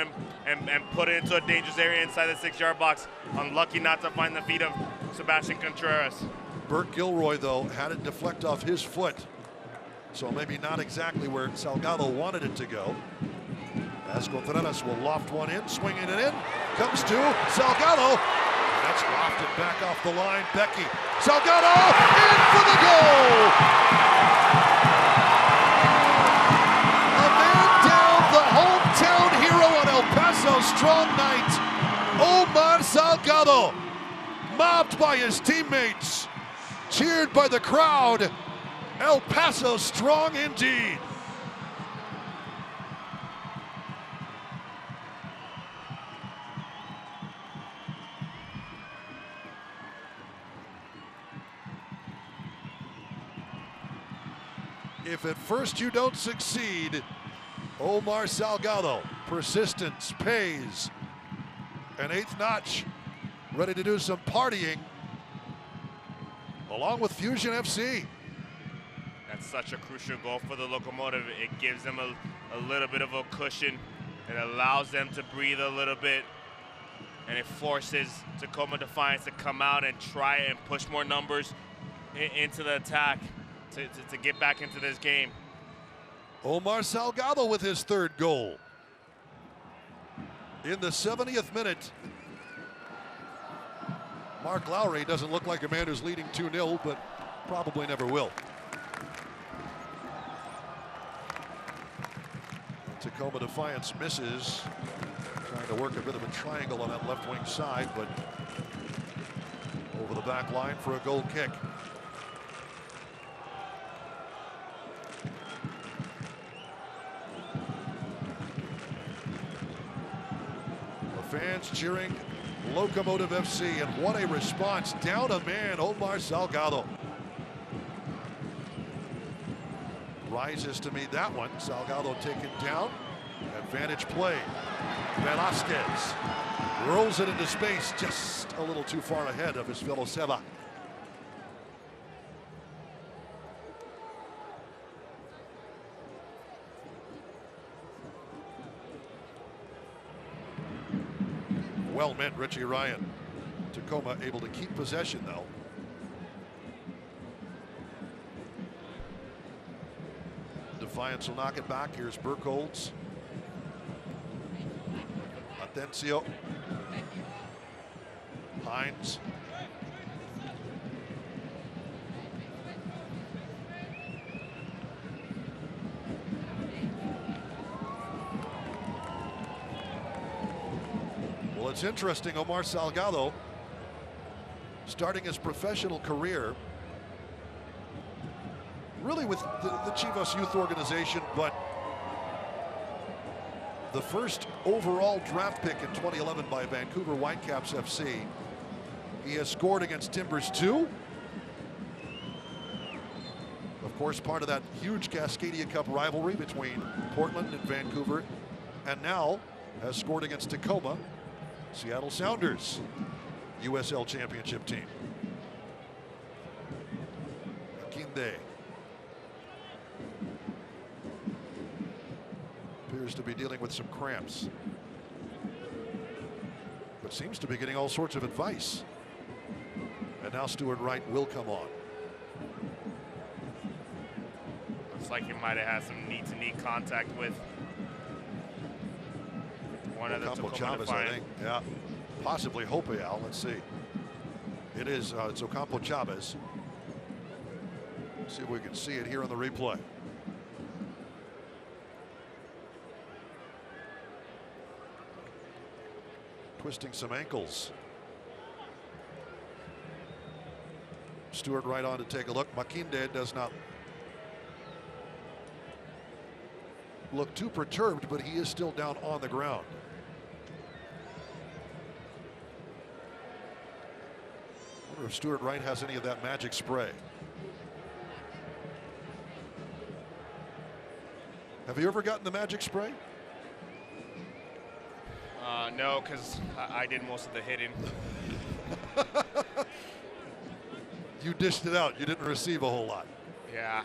S5: and put it into a dangerous area inside the 6-yard box. Unlucky not to find the feet of Sebastian Contreras.
S1: Burt Gilroy, though, had it deflect off his foot. So maybe not exactly where Salgado wanted it to go. As Contreras will loft one in, swinging it in. Comes to Salgado. That's lofted back off the line. Becky. Salgado in for the goal. A man down, the hometown hero on El Paso Strong Night. Omar Salgado, mobbed by his teammates, cheered by the crowd. El Paso Strong indeed. If at first you don't succeed, Omar Salgado, persistence pays. An 8th notch, ready to do some partying, along with Fusion FC.
S5: That's such a crucial goal for the Locomotive. It gives them a little bit of a cushion. It allows them to breathe a little bit. And it forces Tacoma Defiance to come out and try and push more numbers into the attack to get back into this game.
S1: Omar Salgado with his 3rd goal. In the 70th minute. Mark Lowry doesn't look like a man who's leading 2-0, but probably never will. Tacoma Defiance misses. Trying to work a bit of a triangle on that left wing side, but over the back line for a goal kick. The fans cheering Locomotive FC, and what a response. Down a man, Omar Salgado. Rises to meet that one. Salgado taken down. Advantage play. Velasquez rolls it into space, just a little too far ahead of his fellow Seba. Well met, Richie Ryan. Tacoma able to keep possession, though. Defiance will knock it back. Here's Burkholz. Atencio. Hines. Well, it's interesting, Omar Salgado, starting his professional career really with the Chivas Youth Organization, but the first overall draft pick in 2011 by Vancouver Whitecaps FC. He has scored against Timbers 2. Of course, part of that huge Cascadia Cup rivalry between Portland and Vancouver and now has scored against Tacoma, Seattle Sounders USL Championship team. Makinde appears to be dealing with some cramps, but seems to be getting all sorts of advice. And now Stuart Wright will come on.
S5: Looks like he might have had some knee-to-knee contact with one of the Tacoma
S1: Chavez, I think. Yeah, possibly Hopeal. Let's see. It is it's Ocampo Chavez. See if we can see it here on the replay. Twisting some ankles. Stuart Wright on to take a look. Makinde does not look too perturbed, but he is still down on the ground. I wonder if Stuart Wright has any of that magic spray. Have you ever gotten the magic spray?
S5: No, because I did most of the hitting.
S1: You dished it out. You didn't receive a whole lot.
S5: Yeah.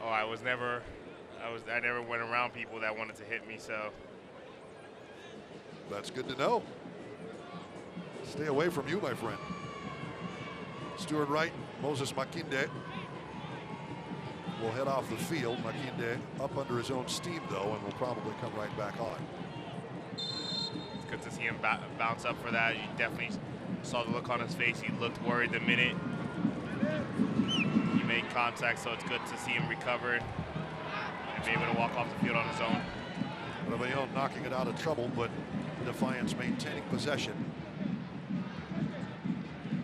S5: Oh, I never went around people that wanted to hit me, so.
S1: That's good to know. Stay away from you, my friend. Stuart Wright, Moses Makinde will head off the field. Makinde up under his own steam, though, and will probably come right back on.
S5: It's good to see him bounce up for that. You definitely saw the look on his face. He looked worried the minute he made contact, so it's good to see him recover and be able to walk off the field on his own.
S1: Rebellion knocking it out of trouble, but Defiance maintaining possession.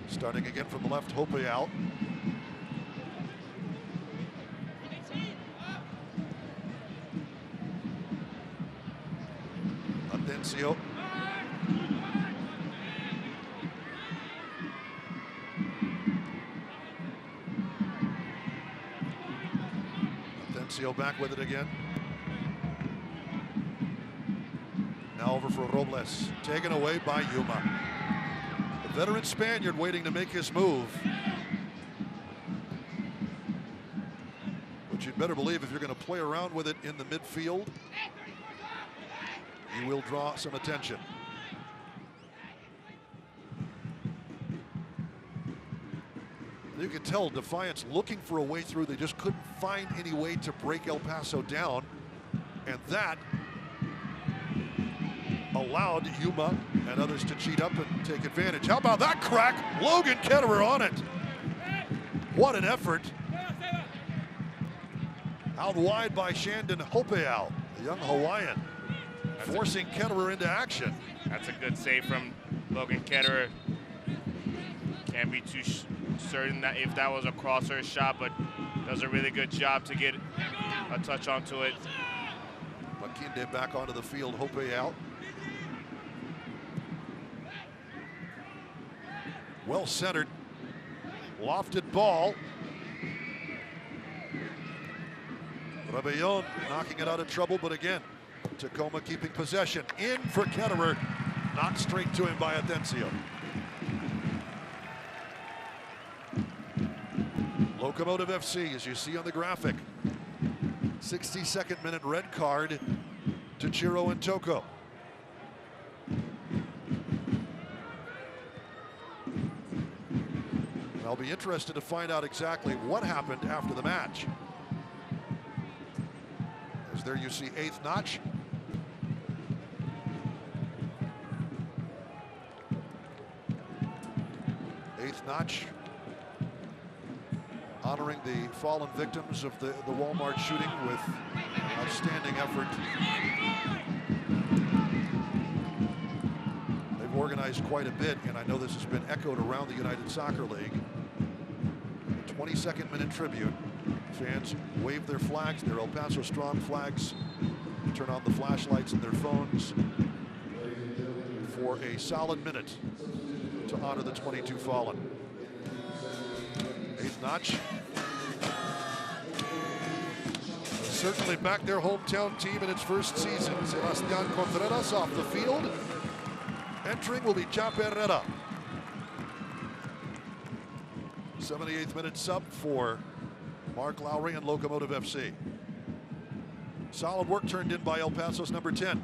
S1: Starting again from the left, Hopeal. Atencio. Atencio back with it again. Now over for Robles, taken away by Yuma. The veteran Spaniard waiting to make his move. But you'd better believe if you're going to play around with it in the midfield, you will draw some attention. You can tell Defiance looking for a way through. They just couldn't find any way to break El Paso down. And that allowed Yuma and others to cheat up and take advantage. How about that crack? Logan Ketterer on it. What an effort. Out wide by Shandon Hopeal, the young Hawaiian, forcing Ketterer into action.
S5: That's a good save from Logan Ketterer. Can't be too certain that if that was a crosser shot, but does a really good job to get a touch onto it.
S1: Makinde back onto the field, Hopeal. Well centered, lofted ball. Rebellion knocking it out of trouble, but again, Tacoma keeping possession. In for Ketterer, knocked straight to him by Atencio. Locomotive FC, as you see on the graphic. 62nd minute red card to Chiro and Toko. And I'll be interested to find out exactly what happened after the match. As there you see eighth notch. Eighth notch honoring the fallen victims of the Walmart shooting with outstanding effort. They've organized quite a bit, and I know this has been echoed around the United Soccer League. The 22nd minute tribute. Fans wave their flags, their El Paso Strong flags, turn on the flashlights in their phones for a solid minute to honor the 22 fallen. Eighth notch. certainly back their hometown team in its first season. Sebastian Contreras off the field. Entering will be Chap Herrera. 78th minute sub for Mark Lowry and Locomotive FC. Solid work turned in by El Paso's number 10.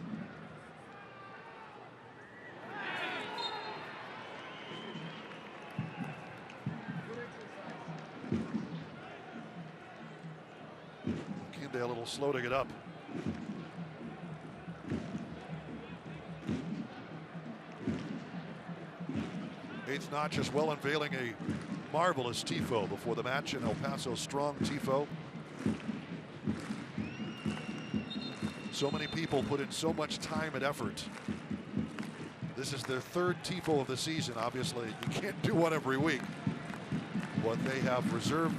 S1: Kinde a little slow to get up. Eighth notch as well, unveiling a marvelous tifo before the match, and El Paso's strong tifo. So many people put in so much time and effort. This is their third tifo of the season. Obviously, you can't do one every week, but they have reserved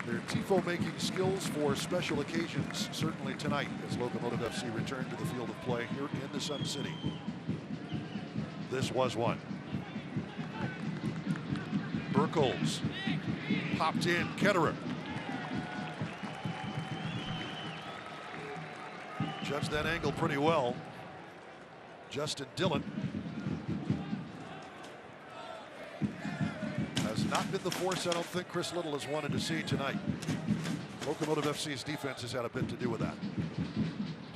S1: their tifo making skills for special occasions, certainly tonight as Locomotive FC return to the field of play here in the Sun City. This was one. Burkholz popped in. Ketterer judged that angle pretty well. Justin Dillon has not been the force I don't think Chris Little has wanted to see tonight. Locomotive FC's defense has had a bit to do with that.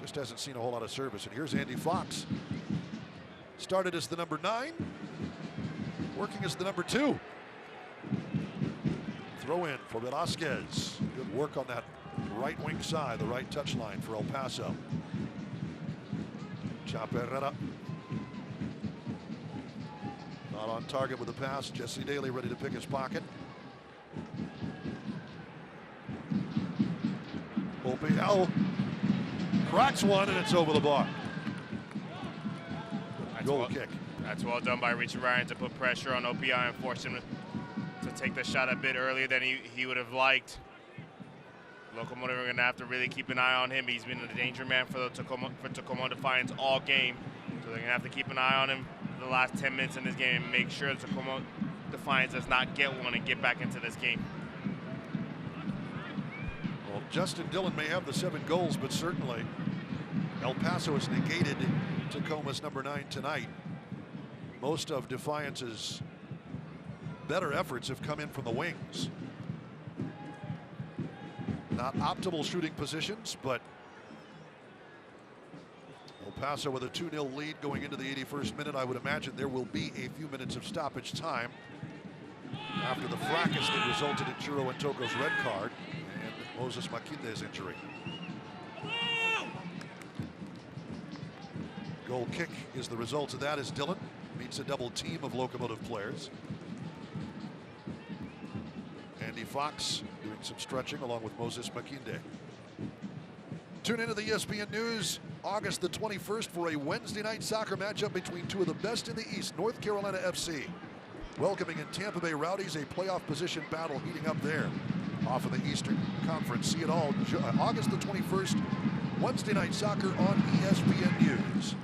S1: Just hasn't seen a whole lot of service. And here's Andy Fox. Started as the number 9, working as the number 2. Throw in for Velasquez. Good work on that right wing side, the right touch line for El Paso. Chap Herrera not on target with the pass. Jesse Daly ready to pick his pocket. Opiel cracks one, and it's over the bar. Goal kick.
S5: That's well done by Richie Ryan to put pressure on OPI and force him to take the shot a bit earlier than he would have liked. Locomotive are going to have to really keep an eye on him. He's been a danger man for Tacoma Defiance all game. So they're going to have to keep an eye on him the last 10 minutes in this game and make sure Tacoma Defiance does not get one and get back into this game.
S1: Well, Justin Dillon may have the 7 goals, but certainly El Paso has negated Tacoma's number 9 tonight. Most of Defiance's better efforts have come in from the wings. Not optimal shooting positions, but El Paso with a 2-0 lead going into the 81st minute. I would imagine there will be a few minutes of stoppage time after the fracas that resulted in Chiro and Toko's red card and Moses Makinde's injury. Goal kick is the result of that as Dillon meets a double team of Locomotive players. Andy Fox doing some stretching along with Moses Makinde. Tune into the ESPN News August the 21st for a Wednesday night soccer matchup between two of the best in the East, North Carolina FC. Welcoming in Tampa Bay Rowdies, a playoff position battle heating up there off of the Eastern Conference. See it all August the 21st, Wednesday night soccer on ESPN News.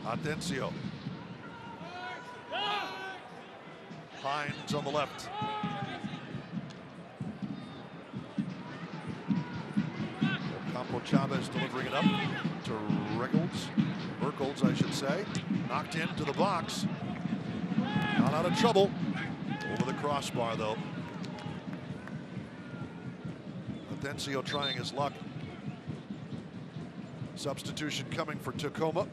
S1: Atencio. Hines on the left. Campo Chavez delivering it up to Burkholz, I should say. Knocked into the box. Not out of trouble. Over the crossbar, though. Atencio trying his luck. Substitution coming for Tacoma.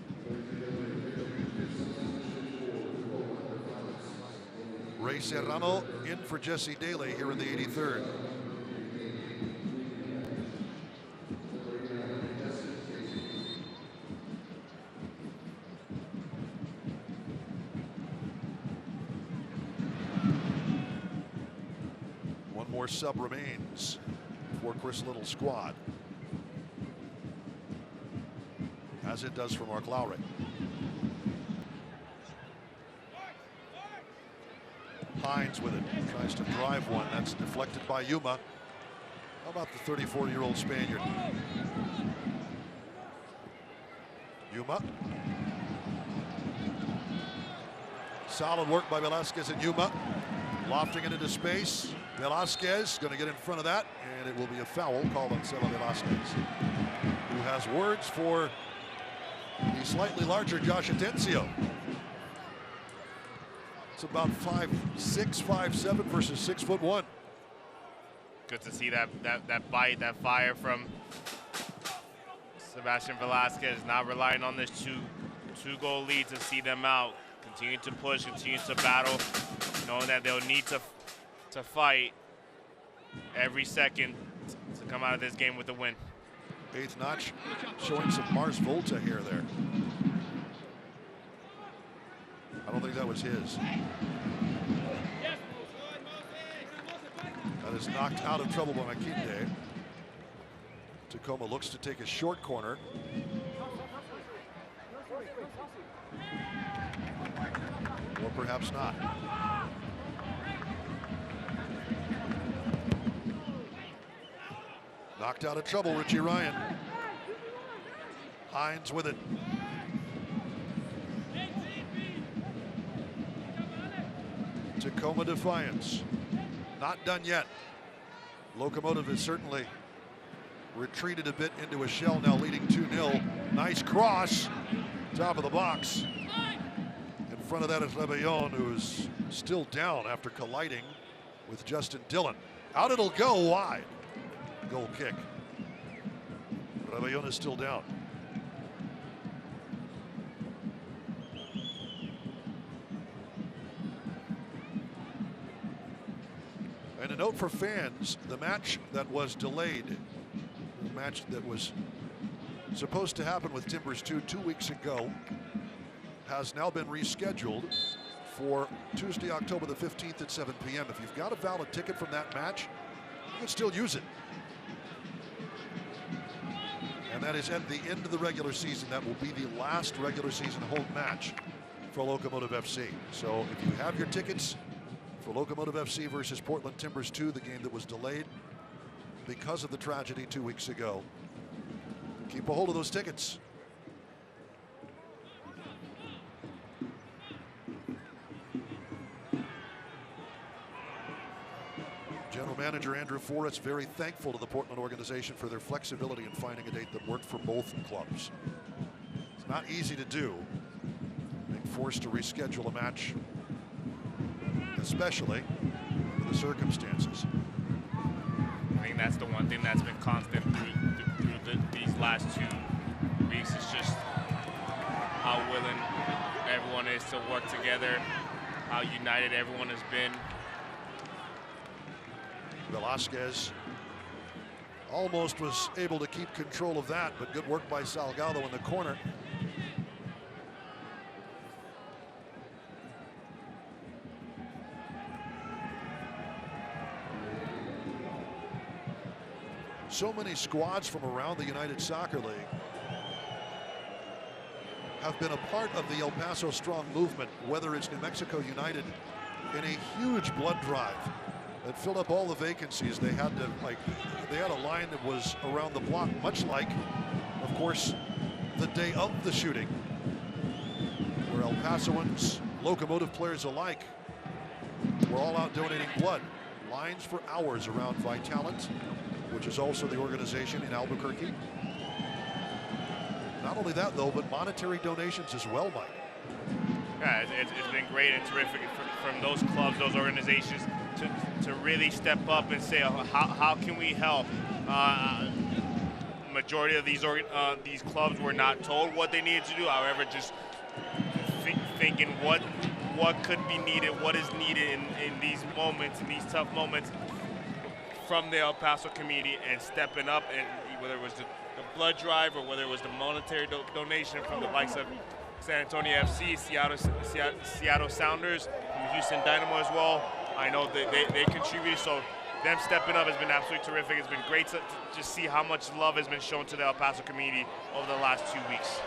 S1: Ray Serrano in for Jesse Daly here in the 83rd. One more sub remains for Chris Little's squad, as it does for Mark Lowry. Hines with it, tries to drive one. That's deflected by Yuma. How about the 34-year-old Spaniard? Yuma. Solid work by Velasquez and Yuma. Lofting it into space. Velasquez going to get in front of that, and it will be a foul called on Sela Velasquez, who has words for the slightly larger Josh Atencio. It's about 5'6", 5'7" versus 6'1".
S5: Good to see that bite, that fire from Sebastian Velasquez, not relying on this two-goal lead to see them out. Continue to push, continue to battle, knowing that they'll need to fight every second to come out of this game with a win.
S1: Eighth notch showing some Mars Volta here there. I don't think that was his. That is knocked out of trouble by Makinde. Tacoma looks to take a short corner. Or perhaps not. Knocked out of trouble, Richie Ryan. Hines with it. Tacoma Defiance. Not done yet. Locomotive has certainly retreated a bit into a shell, now leading 2-0. Nice cross. Top of the box. In front of that is Rebellon, who's still down after colliding with Justin Dillon. Out it'll go, wide. Goal kick. Rebellon is still down. And a note for fans, the match that was delayed, the match that was supposed to happen with Timbers 2 weeks ago, has now been rescheduled for Tuesday, October the 15th at 7 p.m. If you've got a valid ticket from that match, you can still use it. And that is at the end of the regular season. That will be the last regular season home match for Locomotive FC. So if you have your tickets for Locomotive FC versus Portland Timbers 2, the game that was delayed because of the tragedy 2 weeks ago, keep a hold of those tickets. General Manager Andrew Forrest very thankful to the Portland organization for their flexibility in finding a date that worked for both clubs. It's not easy to do, being forced to reschedule a match, especially under the circumstances.
S5: I think that's the one thing that's been constant through these last 2 weeks is just how willing everyone is to work together, how united everyone has been.
S1: Velasquez almost was able to keep control of that, but good work by Salgado in the corner. So many squads from around the United Soccer League have been a part of the El Paso Strong movement, whether it's New Mexico United in a huge blood drive that filled up all the vacancies. They had a line that was around the block, much like, of course, the day of the shooting, where El Pasoans, Locomotive players alike, were all out donating blood. Lines for hours around Vitalent, which is also the organization in Albuquerque. Not only that, though, but monetary donations as well, Mike.
S5: Yeah, it's been great and terrific from those clubs, those organizations, to really step up and say, how can we help? Majority of these clubs were not told what they needed to do. However, just thinking what could be needed, what is needed in these moments, in these tough moments, from the El Paso community, and stepping up, and whether it was the blood drive or whether it was the monetary donation from the likes of San Antonio FC, Seattle Sounders, Houston Dynamo as well. I know they contributed, so them stepping up has been absolutely terrific. It's been great to just see how much love has been shown to the El Paso community over the last 2 weeks.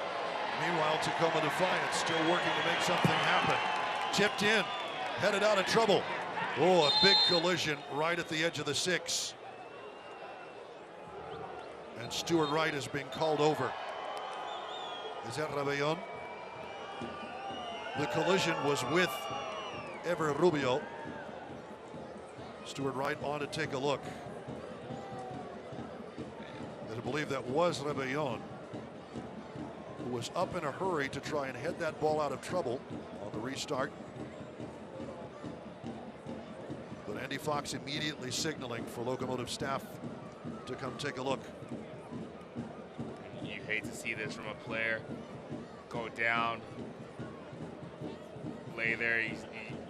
S1: Meanwhile, Tacoma Defiance still working to make something happen. Chipped in, headed out of trouble. Oh, a big collision right at the edge of the 6. And Stuart Wright is being called over. Is that Rebellon? The collision was with Ever Rubio. Stuart Wright on to take a look. I believe that was Rebellon, who was up in a hurry to try and head that ball out of trouble on the restart. But Andy Fox immediately signaling for Locomotive staff to come take a look.
S5: You hate to see this from a player. Go down, lay there.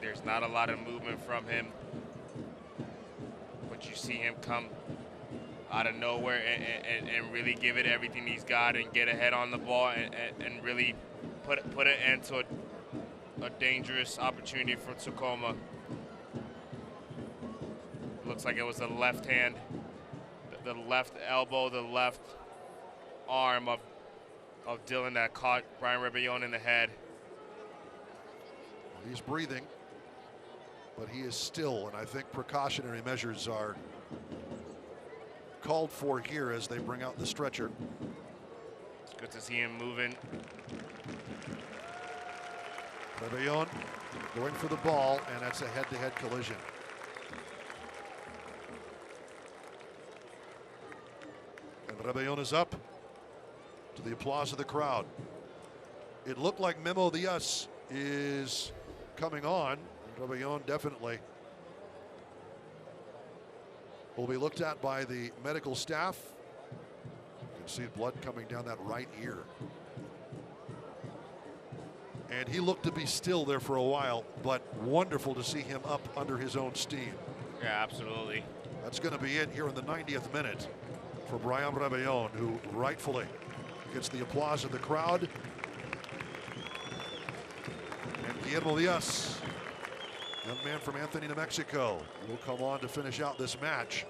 S5: There's not a lot of movement from him. But you see him come out of nowhere and really give it everything he's got and get ahead on the ball and really put an end to a dangerous opportunity for Tacoma. Looks like it was the left hand, the left elbow, the left arm of Dillon that caught Brian Rebellon in the head.
S1: He's breathing, but he is still, and I think precautionary measures are called for here as they bring out the stretcher.
S5: It's good to see him moving.
S1: Rebellon going for the ball, and that's a head-to-head collision. And Rebellon is up to the applause of the crowd. It looked like Memo Diaz is coming on. Rebellon definitely will be looked at by the medical staff. You can see blood coming down that right ear. And he looked to be still there for a while, but wonderful to see him up under his own steam.
S5: Yeah, absolutely.
S1: That's going to be it here in the 90th minute for Brian Rebellon, who rightfully gets the applause of the crowd. And Guillermo Diaz, young man from Anthony, New Mexico, will come on to finish out this match.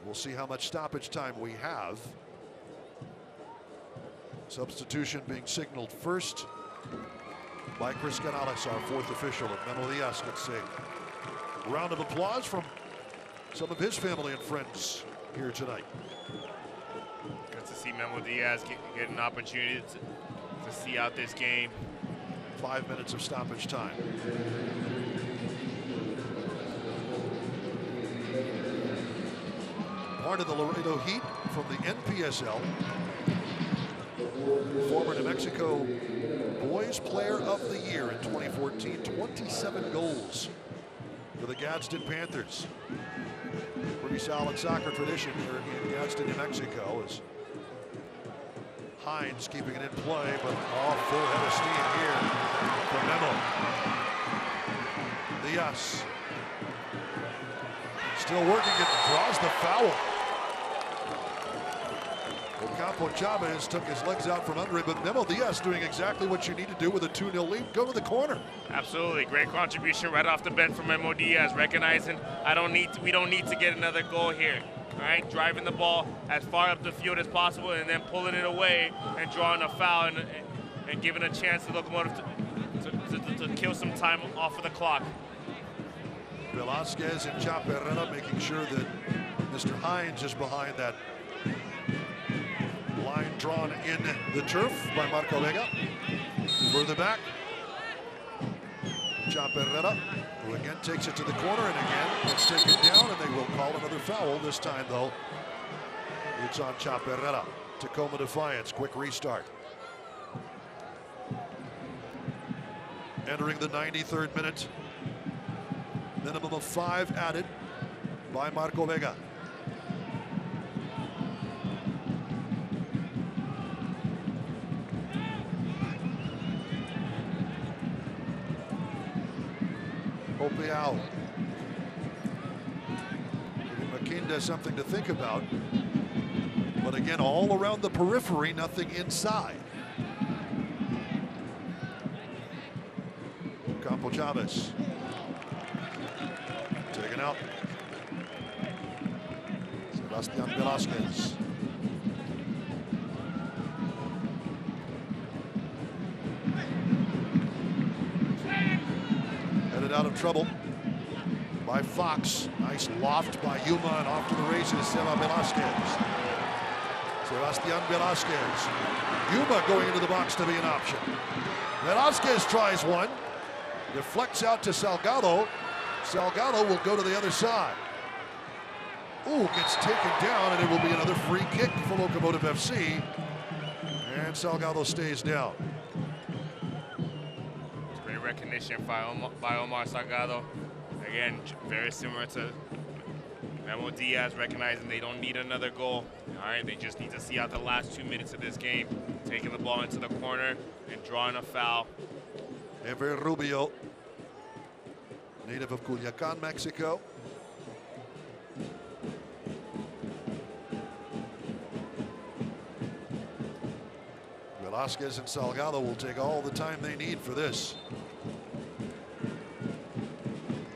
S1: We'll see how much stoppage time we have. Substitution being signaled first by Chris Canales, our 4th official, and Memo Diaz gets a round of applause from some of his family and friends here tonight.
S5: Good to see Memo Diaz get an opportunity to see out this game.
S1: 5 minutes of stoppage time. Part of the Laredo Heat from the NPSL. Former New Mexico Boys Player of the Year in 2014. 27 goals for the Gadsden Panthers. Pretty solid soccer tradition here in Gadsden, New Mexico, as Hines keeping it in play, but full head of steam here for Memo. Diaz still working it, draws the foul. Campo Chavez took his legs out from under it, but Memo Diaz doing exactly what you need to do with a 2-0 lead. Go to the corner.
S5: Absolutely, great contribution right off the bench from Memo Diaz, recognizing we don't need to get another goal here. All right, driving the ball as far up the field as possible, and then pulling it away and drawing a foul and giving a chance to Locomotive to kill some time off of the clock.
S1: Velasquez and Chaperrera making sure that Mr. Hines is behind that line drawn in the turf by Marco Vega. Further back, Chaperrera, who again takes it to the corner, and again it's taken down, and they will call another foul. This time, though, it's on Chaperrera. Tacoma Defiance, quick restart. Entering the 93rd minute. Minimum of 5 added by Marco Vega. Opiao. Makinda something to think about. But again, all around the periphery, nothing inside. Campo Chavez. Taken out. Sebastian Velasquez. Headed Lifted out of trouble by Fox. Nice loft by Yuma, and off to the races, Seba Velasquez. Sebastian Velasquez. Yuma going into the box to be an option. Velasquez tries one. Deflects out to Salgado. Salgado will go to the other side. Ooh, gets taken down, and it will be another free kick for Locomotive FC. And Salgado stays down.
S5: Great recognition by Omar Salgado. Again, very similar to Memo Diaz, recognizing they don't need another goal. All right, they just need to see out the last 2 minutes of this game, taking the ball into the corner and drawing a foul.
S1: Ever Rubio, native of Culiacan, Mexico. Velasquez and Salgado will take all the time they need for this.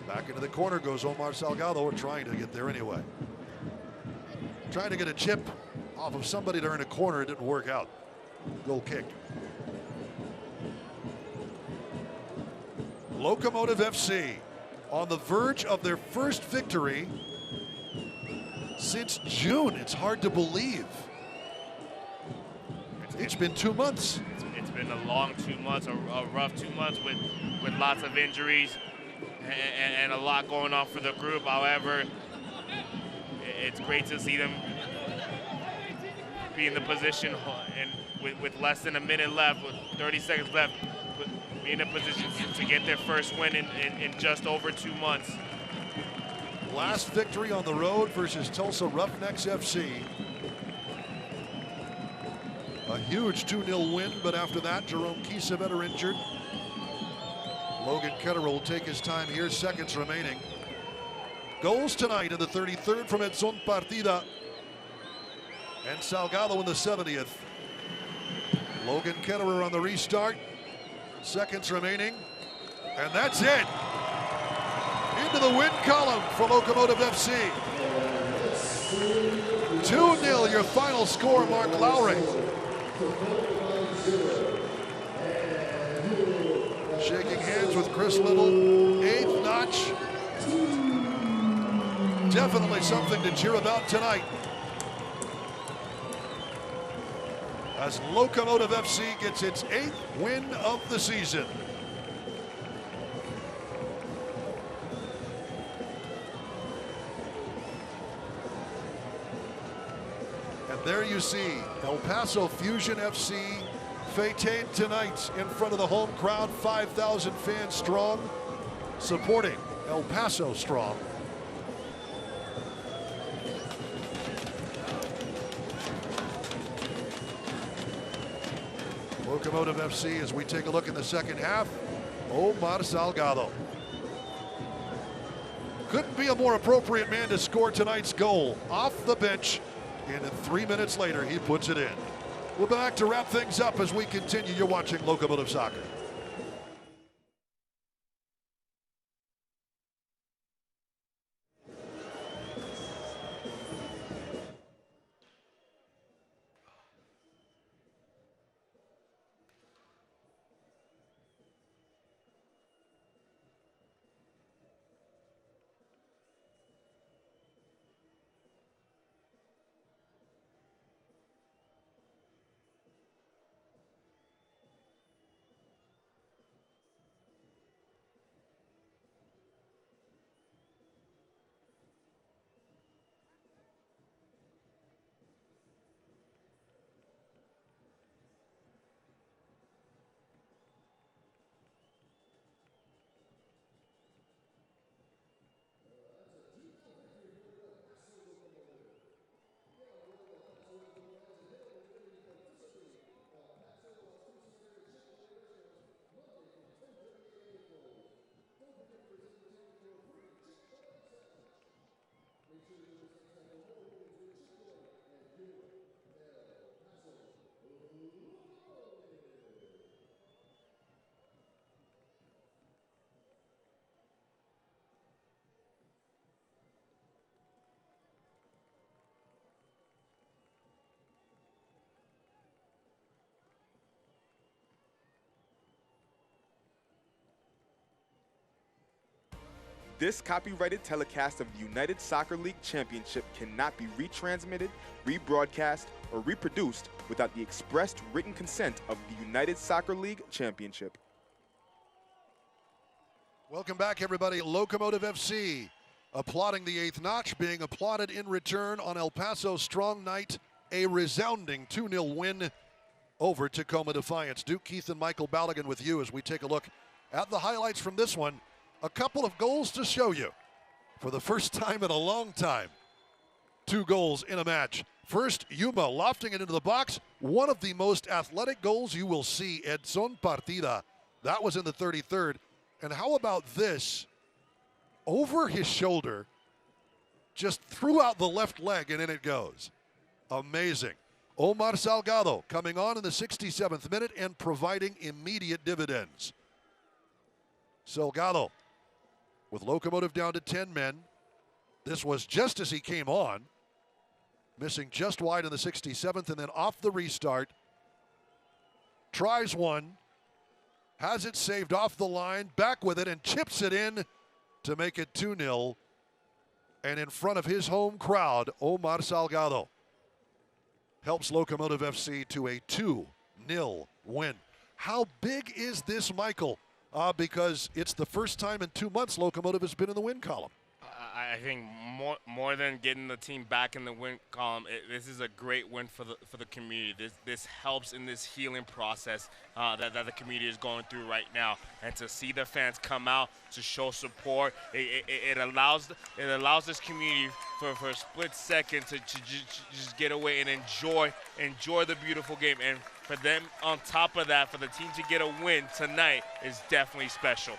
S1: Back into the corner goes Omar Salgado. We're trying to get there anyway. Trying to get a chip off of somebody during a corner. It didn't work out. Goal kick. Locomotive FC on the verge of their first victory since June. It's hard to believe. It's been 2 months.
S5: It's been a long 2 months, a rough 2 months with lots of injuries and a lot going on for the group. However, it's great to see them be in the position and with less than a minute left, with 30 seconds left, be in a position to get their first win in just over 2 months.
S1: Last victory on the road versus Tulsa Roughnecks FC. A huge 2-0 win, but after that, Jerome Kiesewetter injured. Logan Ketterer will take his time here, seconds remaining. Goals tonight in the 33rd from Anton Partita and Salgado in the 70th. Logan Ketterer on the restart, seconds remaining, and that's it. Into the win column for Locomotive FC. 2-0 your final score, Mark Lowry. Shaking hands with Chris Little, 8th notch. Definitely something to cheer about tonight, as Locomotive FC gets its 8th win of the season. And there you see El Paso Fusion FC fêted tonight in front of the home crowd, 5,000 fans strong, supporting El Paso strong. Locomotive FC, as we take a look in the second half, Omar Salgado. Couldn't be a more appropriate man to score tonight's goal. Off the bench, and 3 minutes later, he puts it in. We'll be back to wrap things up as we continue. You're watching Locomotive Soccer.
S12: This copyrighted telecast of the United Soccer League Championship cannot be retransmitted, rebroadcast, or reproduced without the expressed written consent of the United Soccer League Championship.
S1: Welcome back, everybody. Locomotive FC applauding the 8th notch, being applauded in return on El Paso's strong night, a resounding 2-0 win over Tacoma Defiance. Duke, Keith, and Michael Balogun with you as we take a look at the highlights from this one. A couple of goals to show you. For the first time in a long time, 2 goals in a match. First, Yuma lofting it into the box. One of the most athletic goals you will see, Anton Partita. That was in the 33rd. And how about this? Over his shoulder, just threw out the left leg, and in it goes. Amazing. Omar Salgado coming on in the 67th minute and providing immediate dividends. Salgado with Locomotive down to 10 men. This was just as he came on, missing just wide in the 67th, and then off the restart. Tries one, has it saved off the line, back with it, and chips it in to make it 2-0. And in front of his home crowd, Omar Salgado helps Locomotive FC to a 2-0 win. How big is this, Michael? Because it's the first time in 2 months Locomotive has been in the win column.
S5: I think more than getting the team back in the win column, this is a great win for the community. This helps in this healing process that the community is going through right now. And to see the fans come out to show support, it allows this community for a split second to just get away and enjoy the beautiful game. And for them, on top of that, for the team to get a win tonight is definitely special.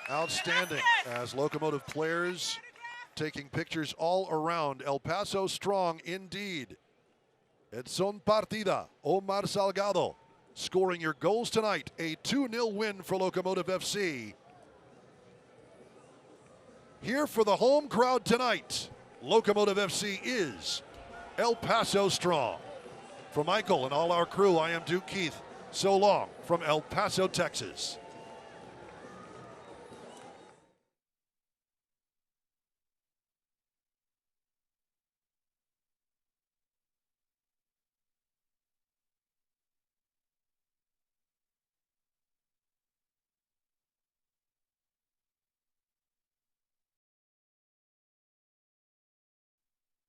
S1: Outstanding as Locomotive players taking pictures all around. El Paso strong indeed. Anton Partita, Omar Salgado scoring your goals tonight. A 2-0 win for Locomotive FC. Here for the home crowd tonight, Locomotive FC is El Paso strong. For Michael and all our crew, I am Duke Keith. So long from El Paso, Texas.